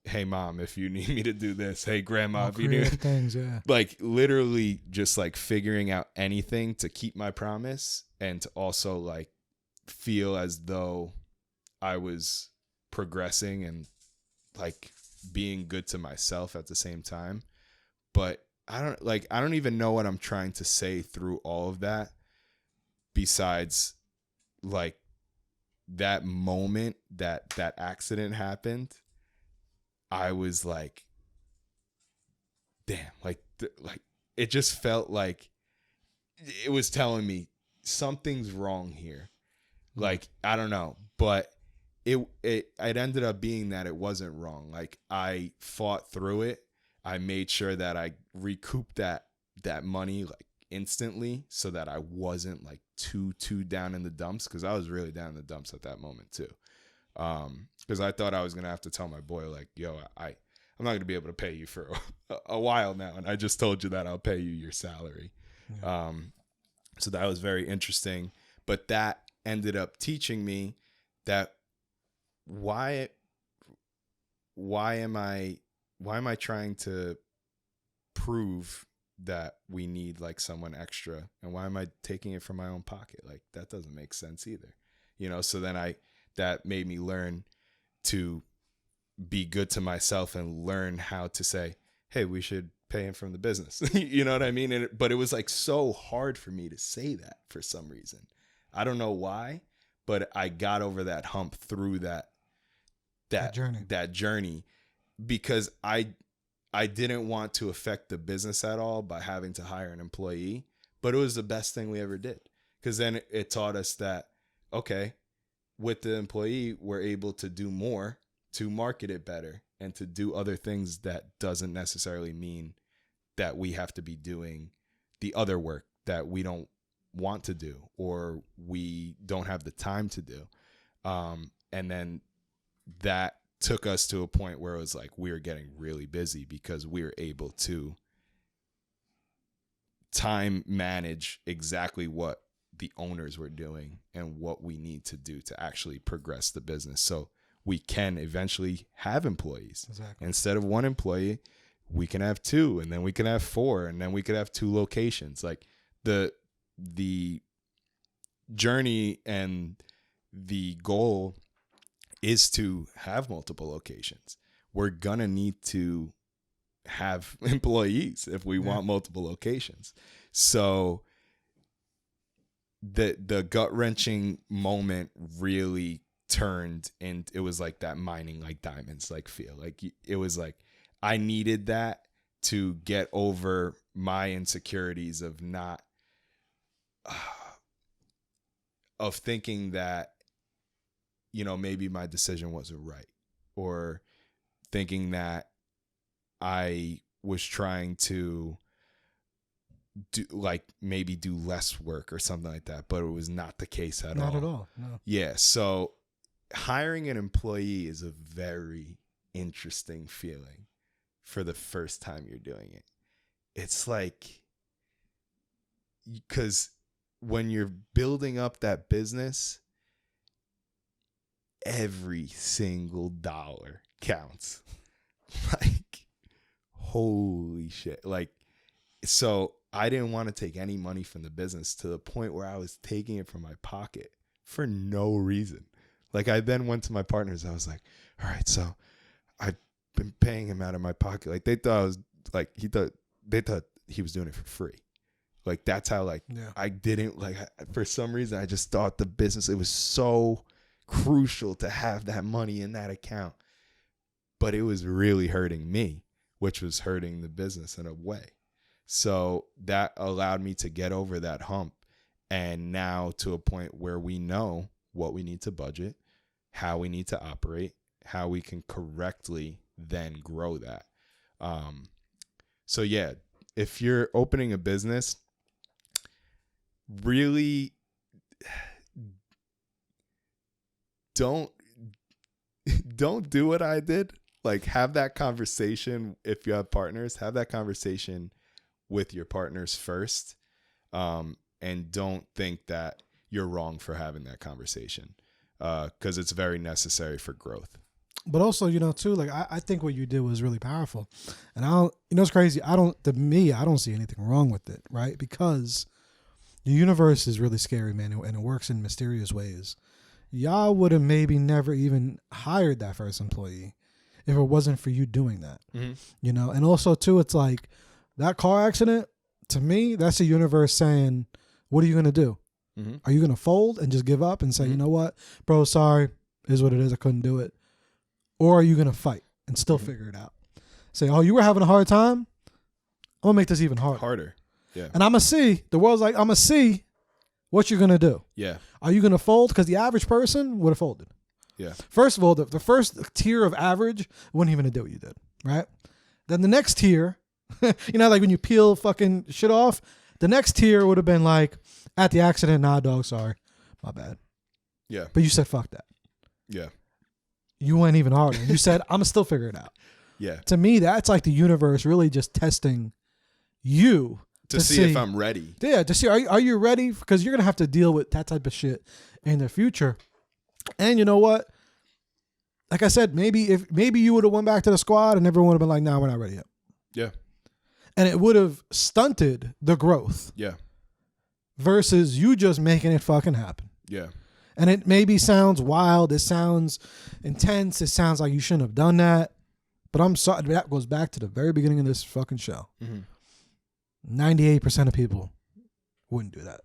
hey mom, if you need me to do this, hey grandma, if you need things, like literally just like figuring out anything to keep my promise and to also like feel as though I was progressing and like being good to myself at the same time. But I don't even know what I'm trying to say through all of that, besides like that moment that accident happened. I was like, damn, like it just felt like it was telling me something's wrong here. Like, I don't know, but it ended up being that it wasn't wrong. Like I fought through it. I made sure that I recouped that money like instantly so that I wasn't like too down in the dumps, because I was really down in the dumps at that moment too. Because I thought I was going to have to tell my boy like, yo, I'm not going to be able to pay you for a while now. And I just told you that I'll pay you your salary. Yeah. So that was very interesting. But that ended up teaching me that why am I trying to prove that we need like someone extra, and why am I taking it from my own pocket? Like that doesn't make sense either, so then that made me learn to be good to myself and learn how to say, hey, we should pay him from the business. You know what I mean? But it was like so hard for me to say that for some reason. I don't know why, but I got over that hump through that journey, because I didn't want to affect the business at all by having to hire an employee, but it was the best thing we ever did, because then it taught us that, okay, with the employee, we're able to do more, to market it better, and to do other things that doesn't necessarily mean that we have to be doing the other work that we don't want to do or we don't have the time to do. And then that took us to a point where it was like we were getting really busy because we were able to time manage exactly what the owners were doing and what we need to do to actually progress the business, so we can eventually have employees. Exactly. Instead of one employee, we can have 2, and then we can have 4, and then we could have 2 locations. Like the journey and the goal is to have multiple locations. We're gonna need to have employees if we want multiple locations. So the gut-wrenching moment really turned, and it was like that mining like diamonds like feel. Like it was like I needed that to get over my insecurities of not of thinking that, maybe my decision wasn't right, or thinking that I was trying to do less work or something like that, but it was not the case at all. Not at all. No. Yeah. So hiring an employee is a very interesting feeling for the first time you're doing it. It's like, because when you're building up that business, every single dollar counts. Like, holy shit. Like, so I didn't want to take any money from the business, to the point where I was taking it from my pocket for no reason. Like, I then went to my partners. I was like, all right, so I've been paying him out of my pocket. Like, they thought they thought he was doing it for free. Like, that's how, I didn't, for some reason, I just thought the business, it was so crucial to have that money in that account. But it was really hurting me, which was hurting the business in a way. So that allowed me to get over that hump. And now to a point where we know what we need to budget, how we need to operate, how we can correctly then grow that. So yeah, if you're opening a business, really don't do what I did. Like, have that conversation. If you have partners, have that conversation with your partners first. And don't think that you're wrong for having that conversation, because it's very necessary for growth. But also, too, like, I think what you did was really powerful. And it's crazy. I don't see anything wrong with it, right? Because the universe is really scary, man, and it works in mysterious ways. Y'all would have maybe never even hired that first employee if it wasn't for you doing that. Mm-hmm. And also, too, it's like that car accident, to me, that's the universe saying, what are you going to do? Mm-hmm. Are you going to fold and just give up and say, you know what, bro, sorry, is what it is, I couldn't do it? Or are you going to fight and still figure it out? Say, oh, you were having a hard time? I'm going to make this even harder. Yeah. And I'm going to see, the world's like, I'm going to see what you're going to do. Yeah. Are you going to fold? Because the average person would have folded. Yeah. First of all, the first tier of average wouldn't even do what you did, right? Then the next tier, like when you peel fucking shit off, the next tier would have been like, at the accident, nah, dog, sorry. My bad. Yeah. But you said, fuck that. Yeah. You went even harder. You said, I'm going to still figure it out. Yeah. To me, that's like the universe really just testing you. To see if I'm ready. Yeah, to see, are you ready? Because you're going to have to deal with that type of shit in the future. And you know what? Like I said, maybe you would have went back to the squad and everyone would have been like, nah, we're not ready yet. Yeah. And it would have stunted the growth. Yeah. Versus you just making it fucking happen. Yeah. And it maybe sounds wild. It sounds intense. It sounds like you shouldn't have done that. But I'm sorry. That goes back to the very beginning of this fucking show. 98% of people wouldn't do that.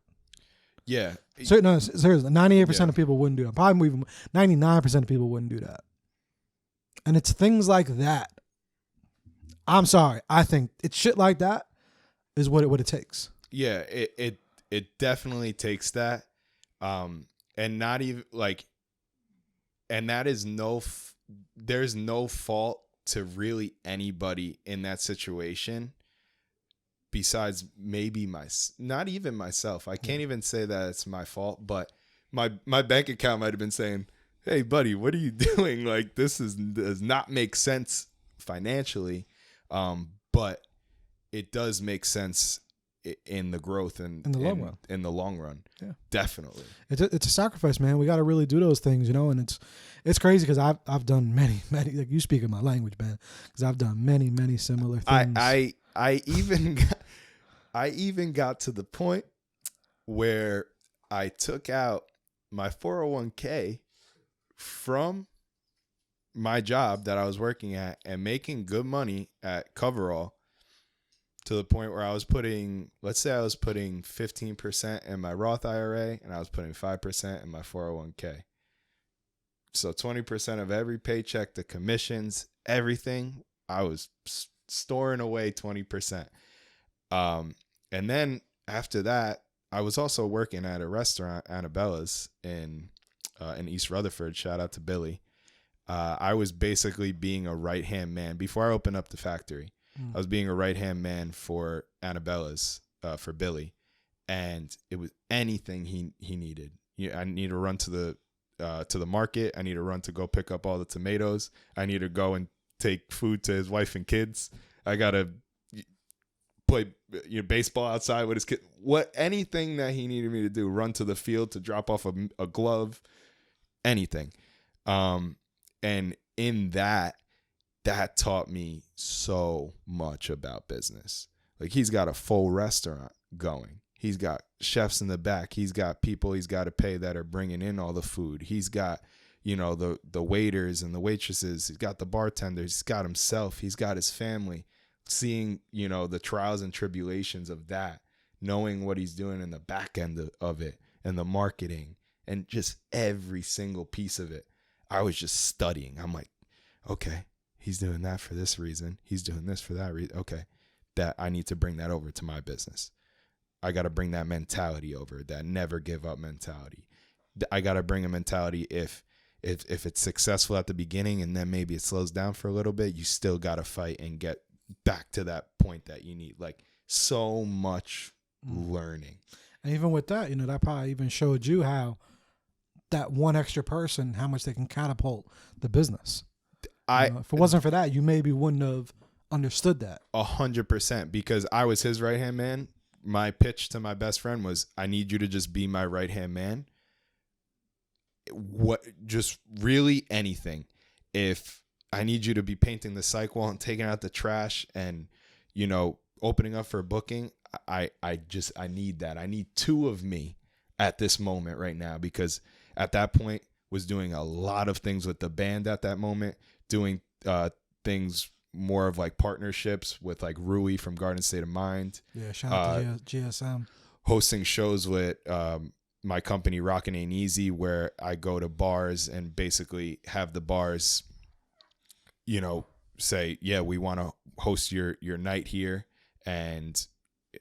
Yeah. So, no, seriously, 98% of people wouldn't do that. Probably even 99% of people wouldn't do that. And it's things like that. I'm sorry. I think it's shit like that is what it takes. Yeah, it definitely takes that. And not even like, and that is there's no fault to really anybody in that situation besides maybe not even myself. I can't even say that it's my fault, but my bank account might have been saying, hey buddy, what are you doing? Like, this does not make sense financially. But it does make sense in the growth and in the long run. Yeah, definitely. It's a sacrifice, man. We got to really do those things, and it's crazy because I've done many, like you speak in my language, man, because I've done many similar things. I even got to the point where I took out my 401k from my job that I was working at and making good money at Coverall, to the point where I was putting 15% in my Roth IRA and I was putting 5% in my 401k. So 20% of every paycheck, the commissions, everything, I was storing away 20%. And then after that, I was also working at a restaurant, Annabella's, in East Rutherford. Shout out to Billy. I was basically being a right-hand man before I opened up the factory. I was being a right-hand man for Annabella's, for Billy, and it was anything he needed. I need to run to the market. I need to run to go pick up all the tomatoes. I need to go and take food to his wife and kids. I gotta play baseball outside with his kid. Anything that he needed me to do, run to the field to drop off a glove, anything. And in that taught me so much about business. Like, he's got a full restaurant going. He's got chefs in the back. He's got people he's got to pay that are bringing in all the food. He's got, the waiters and the waitresses. He's got the bartenders. He's got himself. He's got his family. Seeing, the trials and tribulations of that, knowing what he's doing in the back end of it and the marketing and just every single piece of it. I was just studying. I'm like, okay, he's doing that for this reason. He's doing this for that reason. Okay, that I need to bring that over to my business. I got to bring that mentality over, that never give up mentality. I got to bring a mentality if it's successful at the beginning and then maybe it slows down for a little bit, you still got to fight and get back to that point that you need. Like, so much learning. And even with that, that probably even showed you how that one extra person, how much they can catapult the business. If it wasn't for that, you maybe wouldn't have understood that. 100%, because I was his right-hand man. My pitch to my best friend was, I need you to just be my right-hand man. Just really anything. If I need you to be painting the psych wall and taking out the trash and, opening up for a booking, I need that. I need two of me at this moment right now, because at that point was doing a lot of things with the band at that moment, doing things more of like partnerships with like Rui from Garden State of Mind. Yeah, shout out to GSM. Hosting shows with my company Rockin' Ain't Easy, where I go to bars and basically have the bars, say, yeah, we want to host your night here, and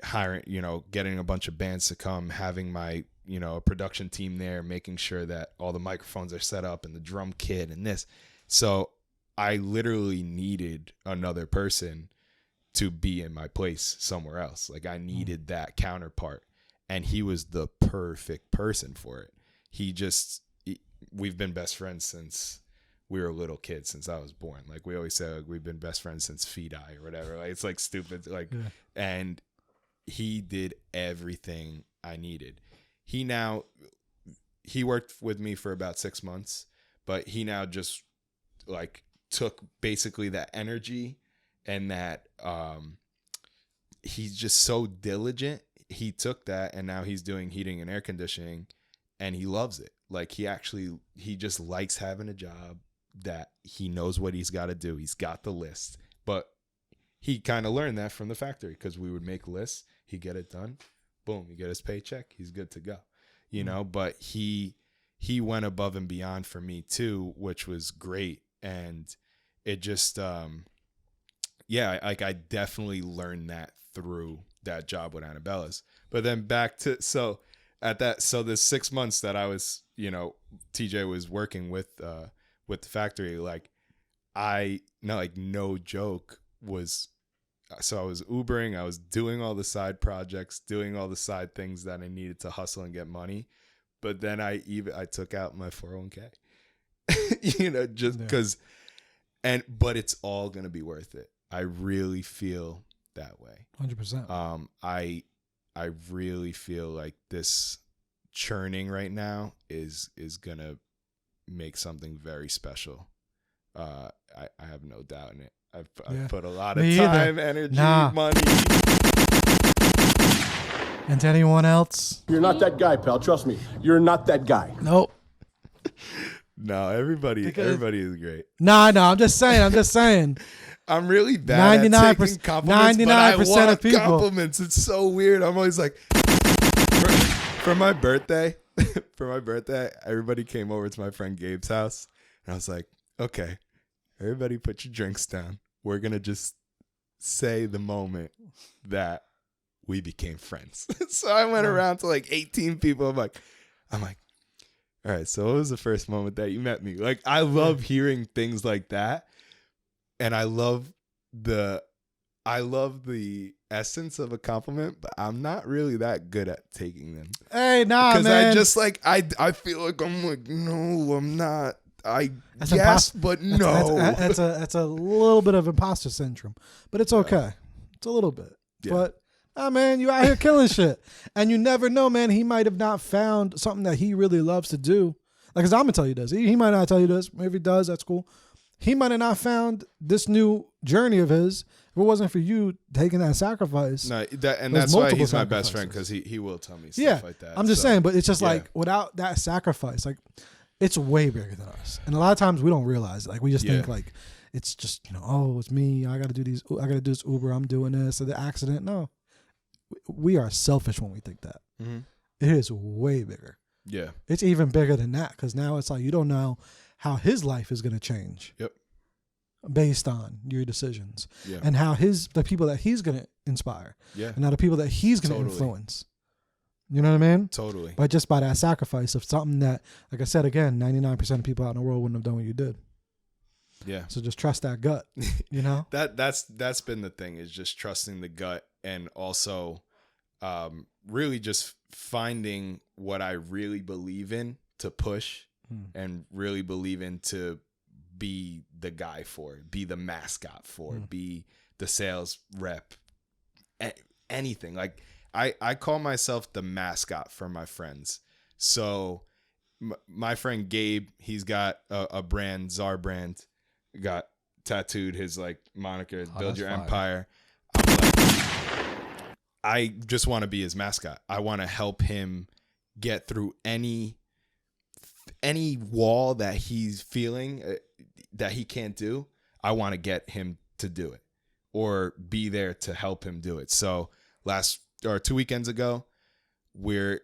hiring, getting a bunch of bands to come, having my a production team there, making sure that all the microphones are set up and the drum kit and this. So I literally needed another person to be in my place somewhere else. Like I needed that counterpart, and he was the perfect person for it. We've been best friends since we were little kids, since I was born. Like we always say, like, we've been best friends since feet eye or whatever. Like it's like stupid. Like, and he did everything I needed. He worked with me for about 6 months, but he now just like took basically that energy and that he's just so diligent. He took that and now he's doing heating and air conditioning, and he loves it. Like he just likes having a job that he knows what he's got to do. He's got the list, but he kind of learned that from the factory, because we would make lists. He'd get it done. Boom. He get his paycheck. He's good to go, but he went above and beyond for me too, which was great. And it just, I definitely learned that through that job with Annabella's. But then back to, the 6 months that I was, TJ was working with the factory, no joke was, so I was Ubering, I was doing all the side projects, doing all the side things that I needed to hustle and get money. But then I took out my 401k, just because, but it's all going to be worth it. I really feel that way. 100%. I really feel like this churning right now is going to make something very special. I have no doubt in it. I've put a lot of time, energy, money. And to anyone else, you're not that guy, pal. Trust me, you're not that guy. Nope. No, everybody is great. No, I'm just saying. I'm really bad at taking compliments, 99% of people. Compliments. It's so weird. I'm always like, for my birthday, everybody came over to my friend Gabe's house, and I was like, okay, everybody put your drinks down. We're going to just say the moment that we became friends. So I went around to like 18 people. I'm like, all right, so what was the first moment that you met me? Like, I love hearing things like that. And I love the essence of a compliment, but I'm not really that good at taking them. Hey, man. Because I just I feel like I'm like, no, I'm not. But no. That's a little bit of imposter syndrome, but it's okay. It's a little bit. Yeah. But man, you out here killing shit, and you never know, man. He might have not found something that he really loves to do. Like, 'cause I'm gonna tell you this. He might not tell you this. Maybe he does. That's cool. He might have not found this new journey of his if it wasn't for you taking that sacrifice. No, that's why he's my best friend, because he will tell me stuff like that. I'm just saying, but it's just like, without that sacrifice, like, it's way bigger than us. And a lot of times we don't realize it. Like, we just think like it's just, it's me. I got to do this Uber. I'm doing this, or the accident. No, we are selfish when we think that. Mm-hmm. It is way bigger. Yeah. It's even bigger than that, because now it's like you don't know how his life is going to change. Yep. Based on your decisions. Yeah. And how the people that he's going to inspire. Yeah. And now the people that he's going to influence. You know what I mean? Totally. But just by that sacrifice of something that, like I said, again, 99% of people out in the world wouldn't have done what you did. Yeah. So just trust that gut, That's been the thing, is just trusting the gut, and also really just finding what I really believe in to push and really believe in to be the guy for, be the mascot for, be the sales rep, anything. Like, I call myself the mascot for my friends. So my friend Gabe, he's got a brand, Czar brand, got tattooed his like moniker, Build Your Empire. I just want to be his mascot. I want to help him get through any wall that he's feeling that he can't do. I want to get him to do it, or be there to help him do it. So 2 weekends ago, a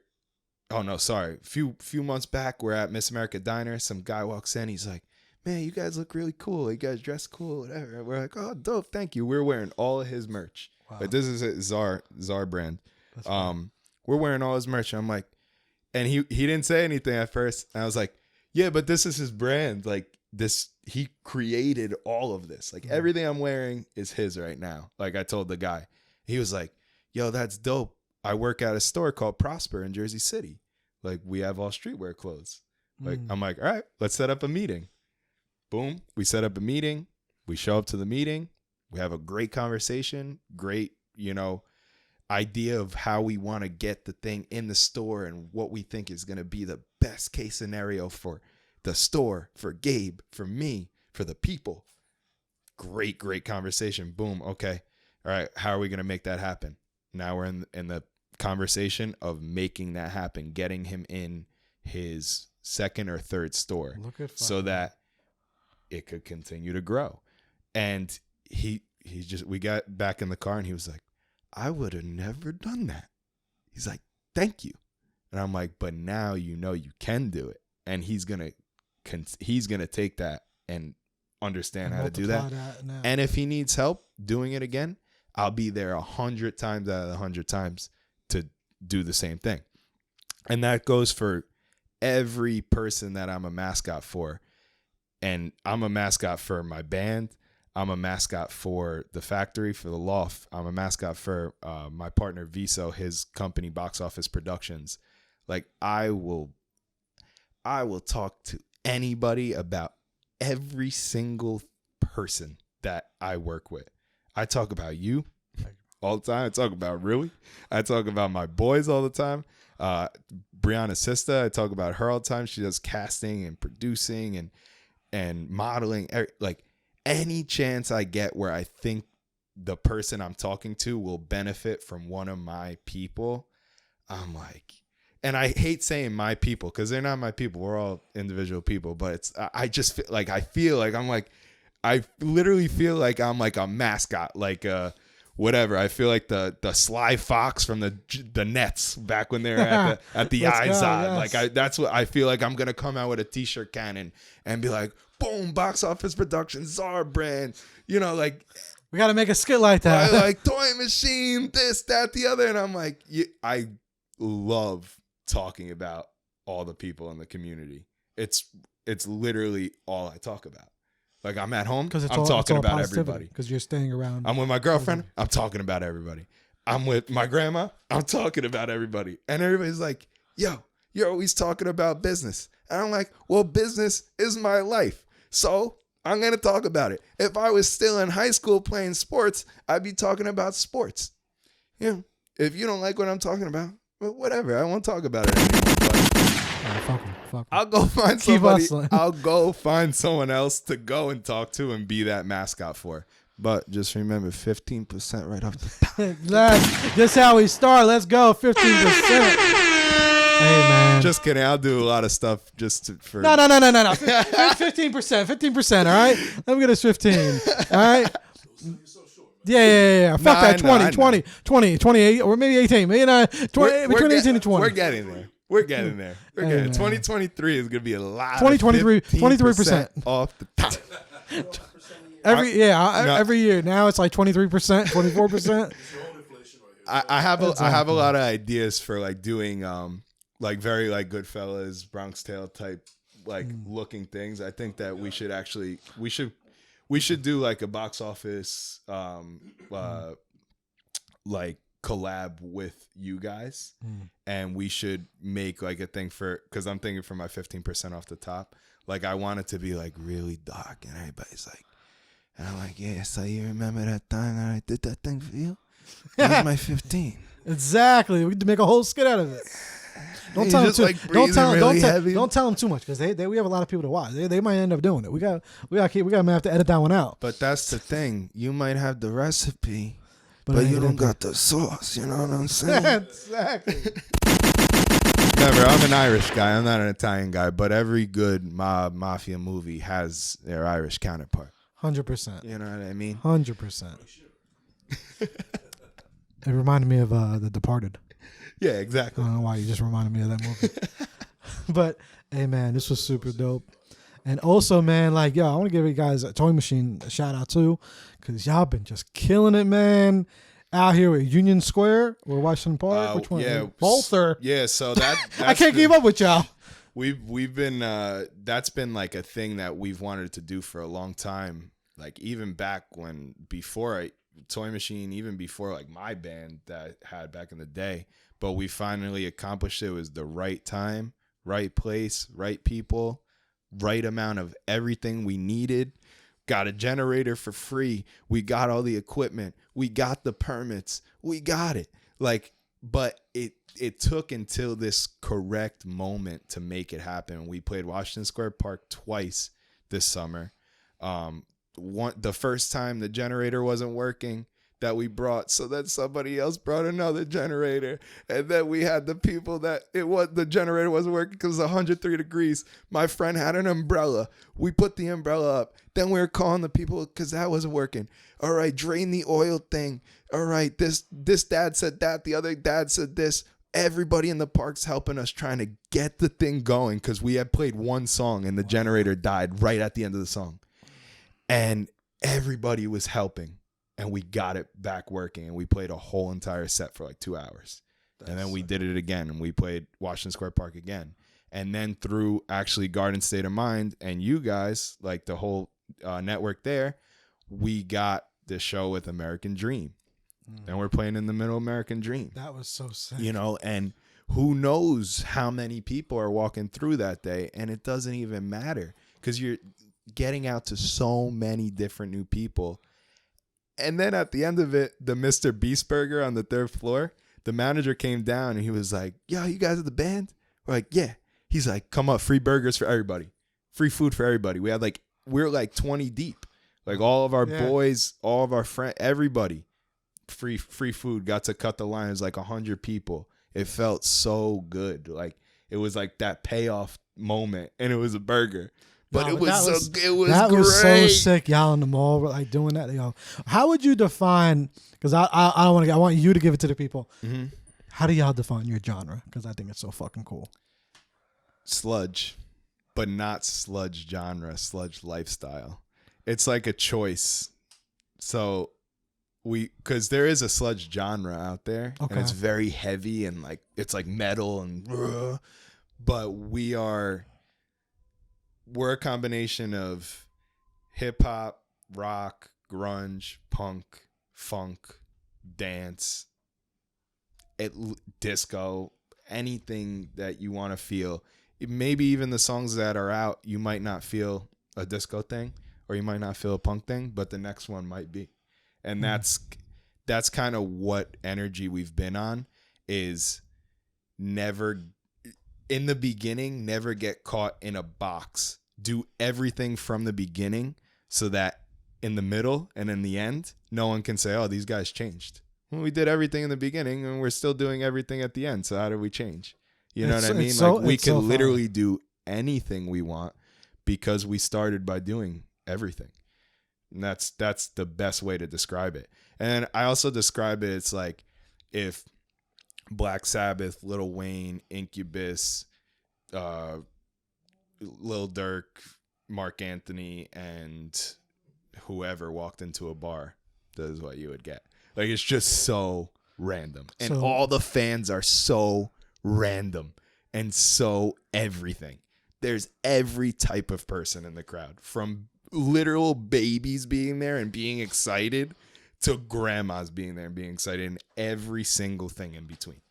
few months back, we're at Miss America Diner. Some guy walks in. He's like, man, you guys look really cool. You guys dress cool, whatever. We're like, oh, dope, thank you. We're wearing all of his merch. Wow. Like, this is a Czar brand. We're wearing all his merch. I'm like, And he didn't say anything at first. And I was like, yeah, but this is his brand. Like he created all of this. Like everything I'm wearing is his right now. Like I told the guy, he was like, yo, that's dope. I work at a store called Prosper in Jersey City. Like we have all streetwear clothes. Like I'm like, all right, let's set up a meeting. Boom. We set up a meeting. We show up to the meeting. We have a great conversation. Great, idea of how we want to get the thing in the store and what we think is going to be the best case scenario for the store, for Gabe, for me, for the people. Great conversation. Boom. Okay. All right. How are we going to make that happen? Now we're in the conversation of making that happen, getting him in his second or third store so that it could continue to grow. And we got back in the car and he was like, I would have never done that. He's like, thank you. And I'm like, but now you can do it. And he's going to take that and understand how to do that. And if he needs help doing it again, I'll be there 100 times out of 100 times to do the same thing. And that goes for every person that I'm a mascot for. And I'm a mascot for my band. I'm a mascot for the factory, for the loft. I'm a mascot for my partner Viso, his company Box Office Productions. Like I will talk to anybody about every single person that I work with. I talk about you all the time. I talk about Rui. I talk about my boys all the time. Brianna's sister, I talk about her all the time. She does casting and producing and modeling. Like any chance I get where I think the person I'm talking to will benefit from one of my people, I'm like, and I hate saying my people because they're not my people. We're all individual people, but I just feel like I literally feel like I'm like a mascot, like whatever. I feel like the Sly Fox from the Nets back when they were at the Izod. Yes. Like that's what I feel like. I'm gonna come out with a t-shirt cannon and be like, boom, Box Office Productions, our brand. Like we got to make a skit like that. like toy machine, this, that, the other, and I'm like, I love talking about all the people in the community. It's literally all I talk about. Like I'm at home, I'm talking about everybody. Because you're staying around. I'm with my girlfriend, I'm talking about everybody. I'm with my grandma, I'm talking about everybody. And everybody's like, yo, you're always talking about business. And I'm like, well, business is my life. So I'm going to talk about it. If I was still in high school playing sports, I'd be talking about sports. If you don't like what I'm talking about, well, whatever. I won't talk about it anymore. Fuck 'em. I'll go find somebody. I'll go find someone else to go and talk to and be that mascot for. But just remember, 15% right off the top. That's how we start. Let's go, 15%. Hey, man. Just kidding. I'll do a lot of stuff for... No. 15%, all right? Let me get us 15, all right? Yeah. Fuck that, 20, 28, or maybe 18. Maybe not, 20, between 18 and 20. We're getting there. Hey, 2023 is going to be a lot 23% off the top. Every year. Now it's like 23%, 24%. I have a lot of ideas for like doing like very like Goodfellas, Bronx Tale type like looking things. I think that we should do like a box office like collab with you guys, and we should make like a thing because I'm thinking for my 15% off the top, like I want it to be like really dark and everybody's like, and I'm like, yeah, so you remember that time that I did that thing for you? That was my 15. Exactly. We need to make a whole skit out of it. Don't tell them too. Like don't tell them too much because we have a lot of people to watch. They might end up doing it. We got have to edit that one out. But that's the thing. You might have the recipe, but you don't got the sauce. You know what I'm saying? Exactly. Remember, I'm an Irish guy. I'm not an Italian guy. But every good mafia movie has their Irish counterpart. 100%. You know what I mean? 100%. It reminded me of The Departed. Yeah, exactly. I don't know why you just reminded me of that movie. But, hey, man, this was super dope. And also, man, like, yo, I want to give you guys a Toy Machine a shout out too, because y'all been just killing it, man. out here at Union Square or Washington Park? Which one? Yeah, Both or yeah. So that's I can't keep up with y'all. We've been that's been like a thing that we've wanted to do for a long time. Like even back when Toy Machine, even before like my band that I had back in the day. But we finally accomplished it. It was the right time, right place, right people, right amount of everything we needed. Got a generator for free. We got all the equipment. We got the permits. We got it. Like, but it took until this correct moment to make it happen. We played Washington Square Park twice this summer. The first time the generator wasn't working that we brought, so that somebody else brought another generator, and then we had the people that the generator wasn't working because it was 103 degrees. My friend had an umbrella. We put the umbrella up. Then we were calling the people because that wasn't working. All right, drain the oil thing. All right, this dad said that. The other dad said this. Everybody in the park's helping us trying to get the thing going because we had played one song and the generator died right at the end of the song. And everybody was helping. And we got it back working, and we played a whole entire set for like 2 hours. And then we did it again, and we played Washington Square Park again. And then through actually Garden State of Mind and you guys, like the whole network there, we got the show with American Dream. And we're playing in the middle of American Dream. That was so sick. You know, and who knows how many people are walking through that day, and it doesn't even matter because you're getting out to so many different new people. And then at the end of it, the Mr. Beast Burger on the 3rd floor, the manager came down and he was like, yo, you guys are the band? We're like, yeah. He's like, come up, free burgers for everybody. Free food for everybody. We're like 20 deep. Like all of our boys, all of our friends, everybody. Free food. Got to cut the line. It was like 100 people. It felt so good. Like it was like that payoff moment, and it was a burger. But it was great. Was so sick. Y'all in the mall were like doing that. Yo, how would you define? Because I don't want to. I want you to give it to the people. Mm-hmm. How do y'all define your genre? Because I think it's so fucking cool. Sludge, but not sludge genre. Sludge lifestyle. It's like a choice. So because there is a sludge genre out there, and it's very heavy and like it's like metal and. But we're a combination of hip hop, rock, grunge, punk, funk, dance, disco, anything that you want to feel. Maybe even the songs that are out, you might not feel a disco thing or you might not feel a punk thing, but the next one might be. And that's kind of what energy we've been on is never in the beginning, never get caught in a box. Do everything from the beginning so that in the middle and in the end, no one can say, oh, these guys changed. Well, we did everything in the beginning and we're still doing everything at the end. So how did we change? You know what I mean? Like we can literally do anything we want because we started by doing everything. And that's the best way to describe it. And I also describe it, it's like if Black Sabbath, Lil Wayne, Incubus, Lil Durk, Mark Anthony, and whoever walked into a bar, that is what you would get. Like it's just so random. And all the fans are so random and so everything. There's every type of person in the crowd, from literal babies being there and being excited to grandmas being there and being excited, and every single thing in between.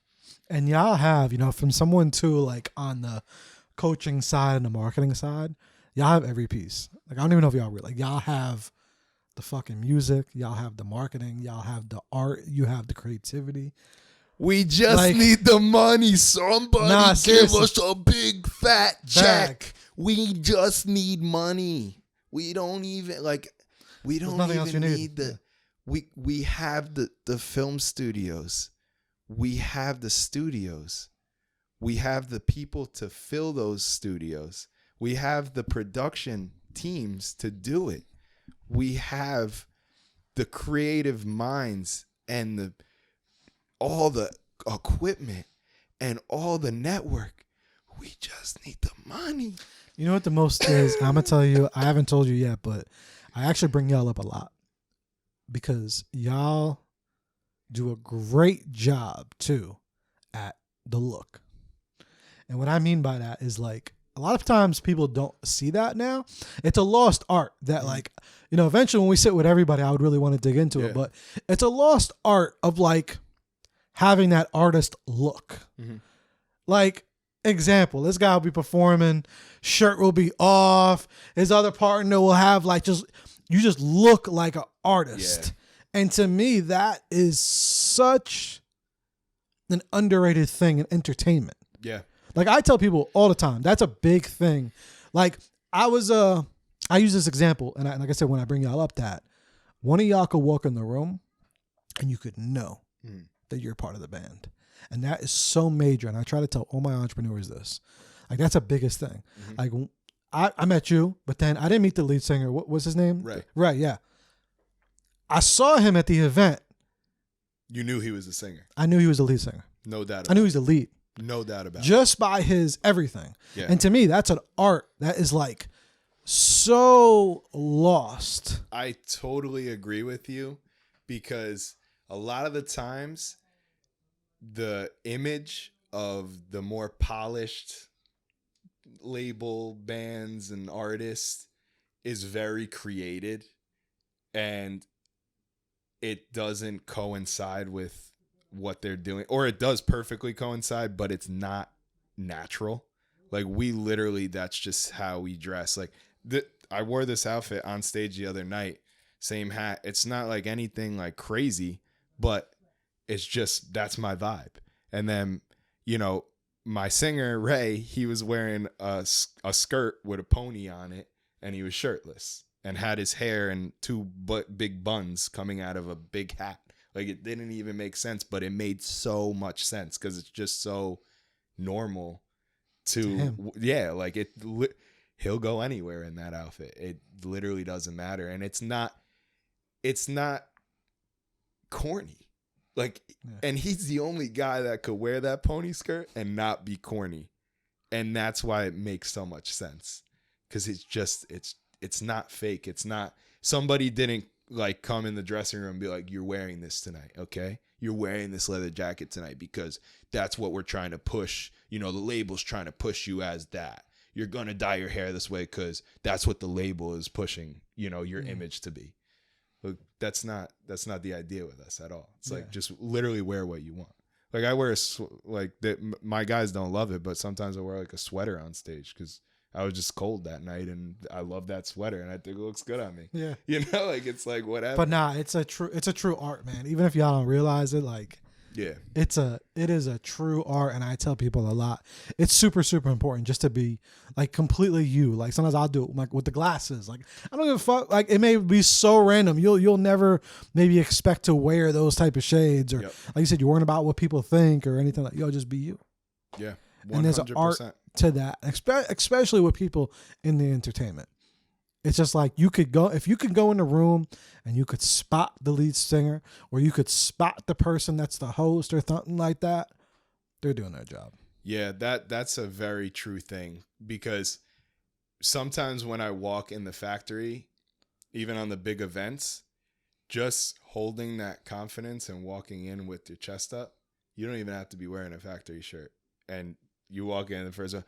And y'all have, from someone too, like on the coaching side and the marketing side, y'all have every piece. Like, I don't even know if y'all really, like, y'all have the fucking music, y'all have the marketing, y'all have the art, you have the creativity. We just need the money. Somebody give us a big fat check. We just need money. We don't even need the, we have the film studios. We have the studios. We have the people to fill those studios. We have the production teams to do it. We have the creative minds and all the equipment and all the network. We just need the money. You know what the most is? I'm going to tell you, I haven't told you yet, but I actually bring y'all up a lot because y'all do a great job too at the look. And what I mean by that is like a lot of times people don't see that now. It's a lost art that like, you know, eventually when we sit with everybody, I would really want to dig into it, but it's a lost art of like having that artist look. Like, example, this guy will be performing, shirt will be off, his other partner will have like you just look like an artist. And to me, that is such an underrated thing in entertainment. Yeah. Like I tell people all the time, that's a big thing. Like I use this example, and like I said, when I bring y'all up, that one of y'all could walk in the room and you could know that you're part of the band. And that is so major. And I try to tell all my entrepreneurs this. Like that's the biggest thing. Like I met you, but then I didn't meet the lead singer. What was his name? Right, yeah. I saw him at the event. You knew he was a singer. I knew he was the lead singer. No doubt about it. I knew he was the lead. No doubt about it. Just by his everything. Yeah. And to me, that's an art that is like so lost. I totally agree with you because a lot of the times the image of the more polished label bands and artists is very created and it doesn't coincide with what they're doing, or it does perfectly coincide, but it's not natural. Like we literally, that's just how we dress. Like I wore this outfit on stage the other night, same hat. It's not like anything like crazy, but it's just, that's my vibe. And then, you know, my singer Ray, he was wearing a skirt with a pony on it and he was shirtless and had his hair in two big buns coming out of a big hat. Like it didn't even make sense, but it made so much sense because it's just so normal to him. Yeah, like he'll go anywhere in that outfit. It literally doesn't matter, and it's not corny. Like, and he's the only guy that could wear that pony skirt and not be corny, and that's why it makes so much sense because it's not fake. It's not somebody didn't like come in the dressing room and be like, you're wearing this tonight, okay? You're wearing this leather jacket tonight because that's what we're trying to push. You know, the label's trying to push you as that. You're going to dye your hair this way because that's what the label is pushing, you know, your image to be. Look, that's not the idea with us at all. It's like, just literally wear what you want. Like I wear my guys don't love it, but sometimes I wear like a sweater on stage because I was just cold that night and I love that sweater and I think it looks good on me. Yeah. You know, like it's like whatever. But nah, it's a true art, man. Even if y'all don't realize it, like it is a true art, and I tell people a lot. It's super, super important just to be like completely you. Like sometimes I'll do it like with the glasses. Like I don't give a fuck. Like it may be so random. You'll never maybe expect to wear those type of shades or like you said, you're worrying about what people think or anything like just be you. Yeah. 100%. And there's an art to that, especially with people in the entertainment. It's just like if you could go in the room and you could spot the lead singer or you could spot the person that's the host or something like that, they're doing their job. Yeah, that's a very true thing because sometimes when I walk in the factory, even on the big events, just holding that confidence and walking in with your chest up, you don't even have to be wearing a factory shirt. And you walk in the first one,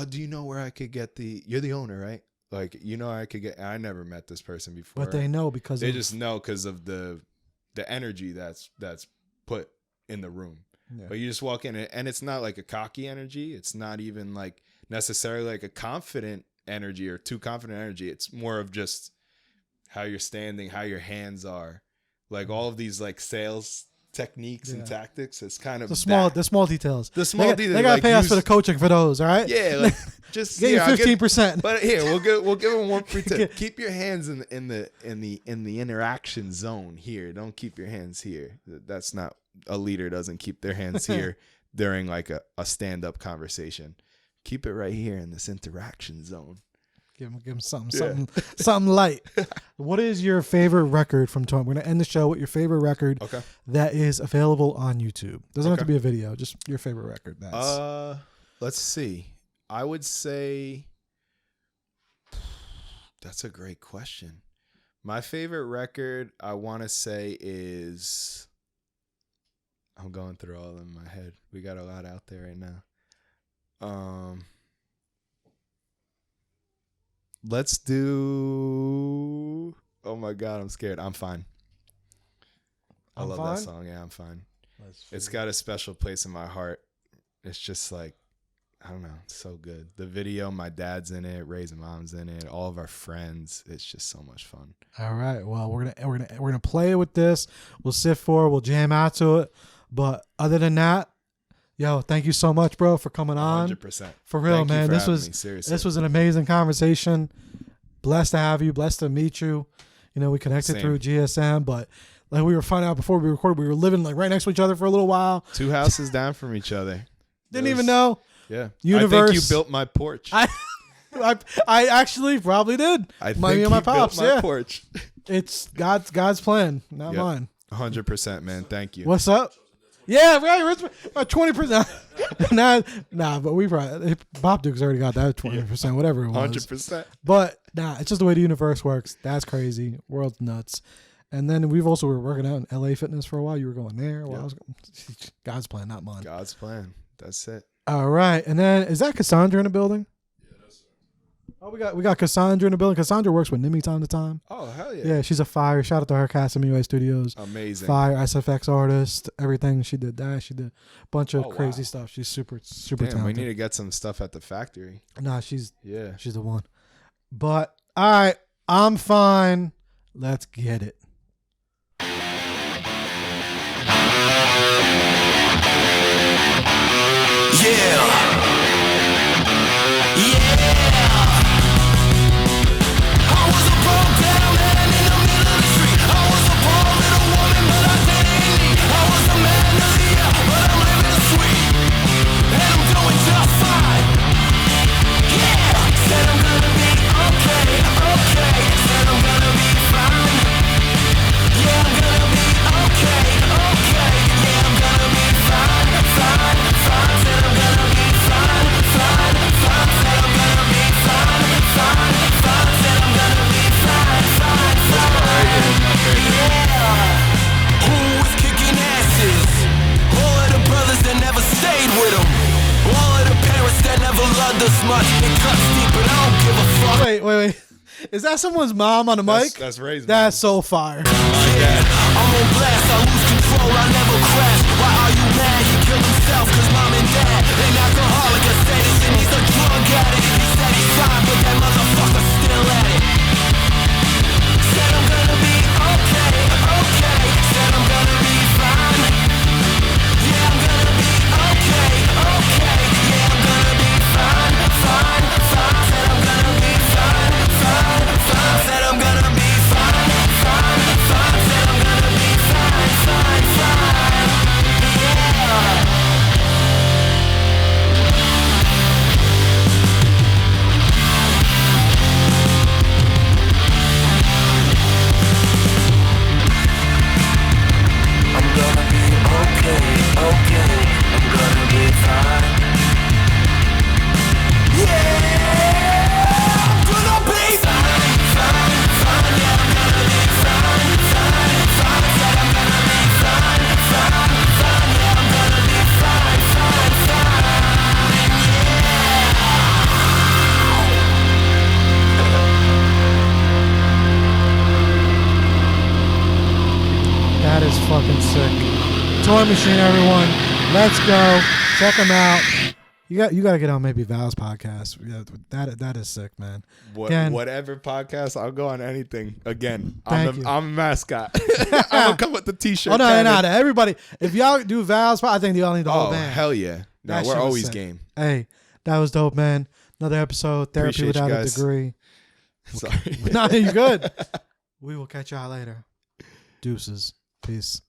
do you know where I could get you're the owner, right? Like, you know, I never met this person before. But they know because they just know because of the energy that's put in the room. Yeah. But you just walk in and it's not like a cocky energy. It's not even like necessarily like a confident energy or too confident energy. It's more of just how you're standing, how your hands are, like all of these like sales techniques and tactics. It's kind of the small details. The small details. They gotta pay us for the coaching for those. All right. Yeah, like just get you 15%. But here we'll give them 1 free tip. Keep your hands in the interaction zone here. Don't keep your hands here. That's not a leader. Doesn't keep their hands here during like a stand up conversation. Keep it right here in this interaction zone. Give him something light. What is your favorite record from tour? We're going to end the show with your favorite record that is available on YouTube. Doesn't have to be a video, just your favorite record. Let's see. I would say that's a great question. My favorite record I want to say is I'm going through all of them in my head. We got a lot out there right now. Let's do. Oh my God, I'm scared. I'm fine. I love that song. Yeah, I'm fine. It's got a special place in my heart. It's just like, I don't know, it's so good. The video, my dad's in it, Ray's mom's in it, all of our friends. It's just so much fun. All right. Well, we're gonna play with this. We'll sit for it. We'll jam out to it. But other than that, yo, thank you so much, bro, for coming on. 100%. For real, Thank you man. for This having was me, seriously. this was an amazing conversation. Blessed to have you. Blessed to meet you. You know, we connected Same. through GSM, but like we were finding out before we recorded, we were living like right next to each other for a little while. 2 houses down from each other. Didn't even know. Yeah. Universe. I think you built my porch. I actually probably did. I think Me you and my pops, built my yeah. porch. It's God's plan, not Yep. mine. 100%, man. Thank you. What's up? Yeah, right. 20%. nah, but we probably Bob Duke's already got that 20%, whatever it was. 100%. But nah, it's just the way the universe works. That's crazy. World's nuts. And then we've also were working out in LA Fitness for a while. You were going there. Well, God's plan, not mine. God's plan. That's it. All right. And then is that Cassandra in the building? Yeah, that's it. Oh, we got Cassandra in the building. Cassandra works with Nimi time to time. Oh, hell yeah. Yeah, she's a fire. Shout out to her, Casamua Studios. Amazing. Fire SFX artist. Everything she did that. She did a bunch of Oh, crazy wow. stuff. She's super Damn, talented. we need to get some stuff at the factory. Nah, she's Yeah. the one. But all right, I'm fine. Let's get it. Yeah. I was a broke down man in the middle of the street. I was a poor little woman, but I didn't need. I was a man of the year, but I'm living sweet. And I'm doing just fine. Yeah. Said I'm gonna be okay. Said I'm gonna be fine. Yeah, I'm gonna be okay. Yeah, I'm gonna be fine. Said I'm gonna be fine. Said I'm gonna be fine. Said I'm gonna be fine. Yeah. Who was kicking asses? All of the brothers that never stayed with them. All of the parents that never loved us much. It cuts deep, but I don't give a fuck. Wait. Is that someone's mom on the mic? That's Ray's That's so fire. I'm on blast, I lose control, I never crash. Why are you mad? He killed himself cause mom and dad ain't alcoholic, a sadist, and he's a drug addict. He said he's fine, but that motherfucker's still at it. Said I'm gonna be okay. Said I'm gonna be fine. Yeah, I'm gonna be okay. Yeah, I'm gonna be fine. Said I'm gonna be fine. Said I'm gonna be fine. Said I'm gonna be fine. Yeah. I'm gonna be okay. I'm gonna be fine. Yeah, I'm gonna be fine. Yeah, I'm gonna be fine. Said I'm gonna be fine. Yeah, I'm gonna be fine. That is fucking sick. Toy Machine, everyone. Let's go. Check them out. You got to get on maybe Val's podcast. Yeah, that is sick, man. Again, Whatever podcast, I'll go on anything. Again, Thank you. I'm a mascot. I'm gonna come with the t-shirt. Oh no, cannon. everybody. If y'all do Val's, I think y'all need the whole Oh band. hell yeah! No, That we're shit was always sick. game. Hey, that was dope, man. Another episode, Therapy Appreciate you Without a guys. Degree. Sorry. No, you're good. We will catch y'all later. Deuces. Peace.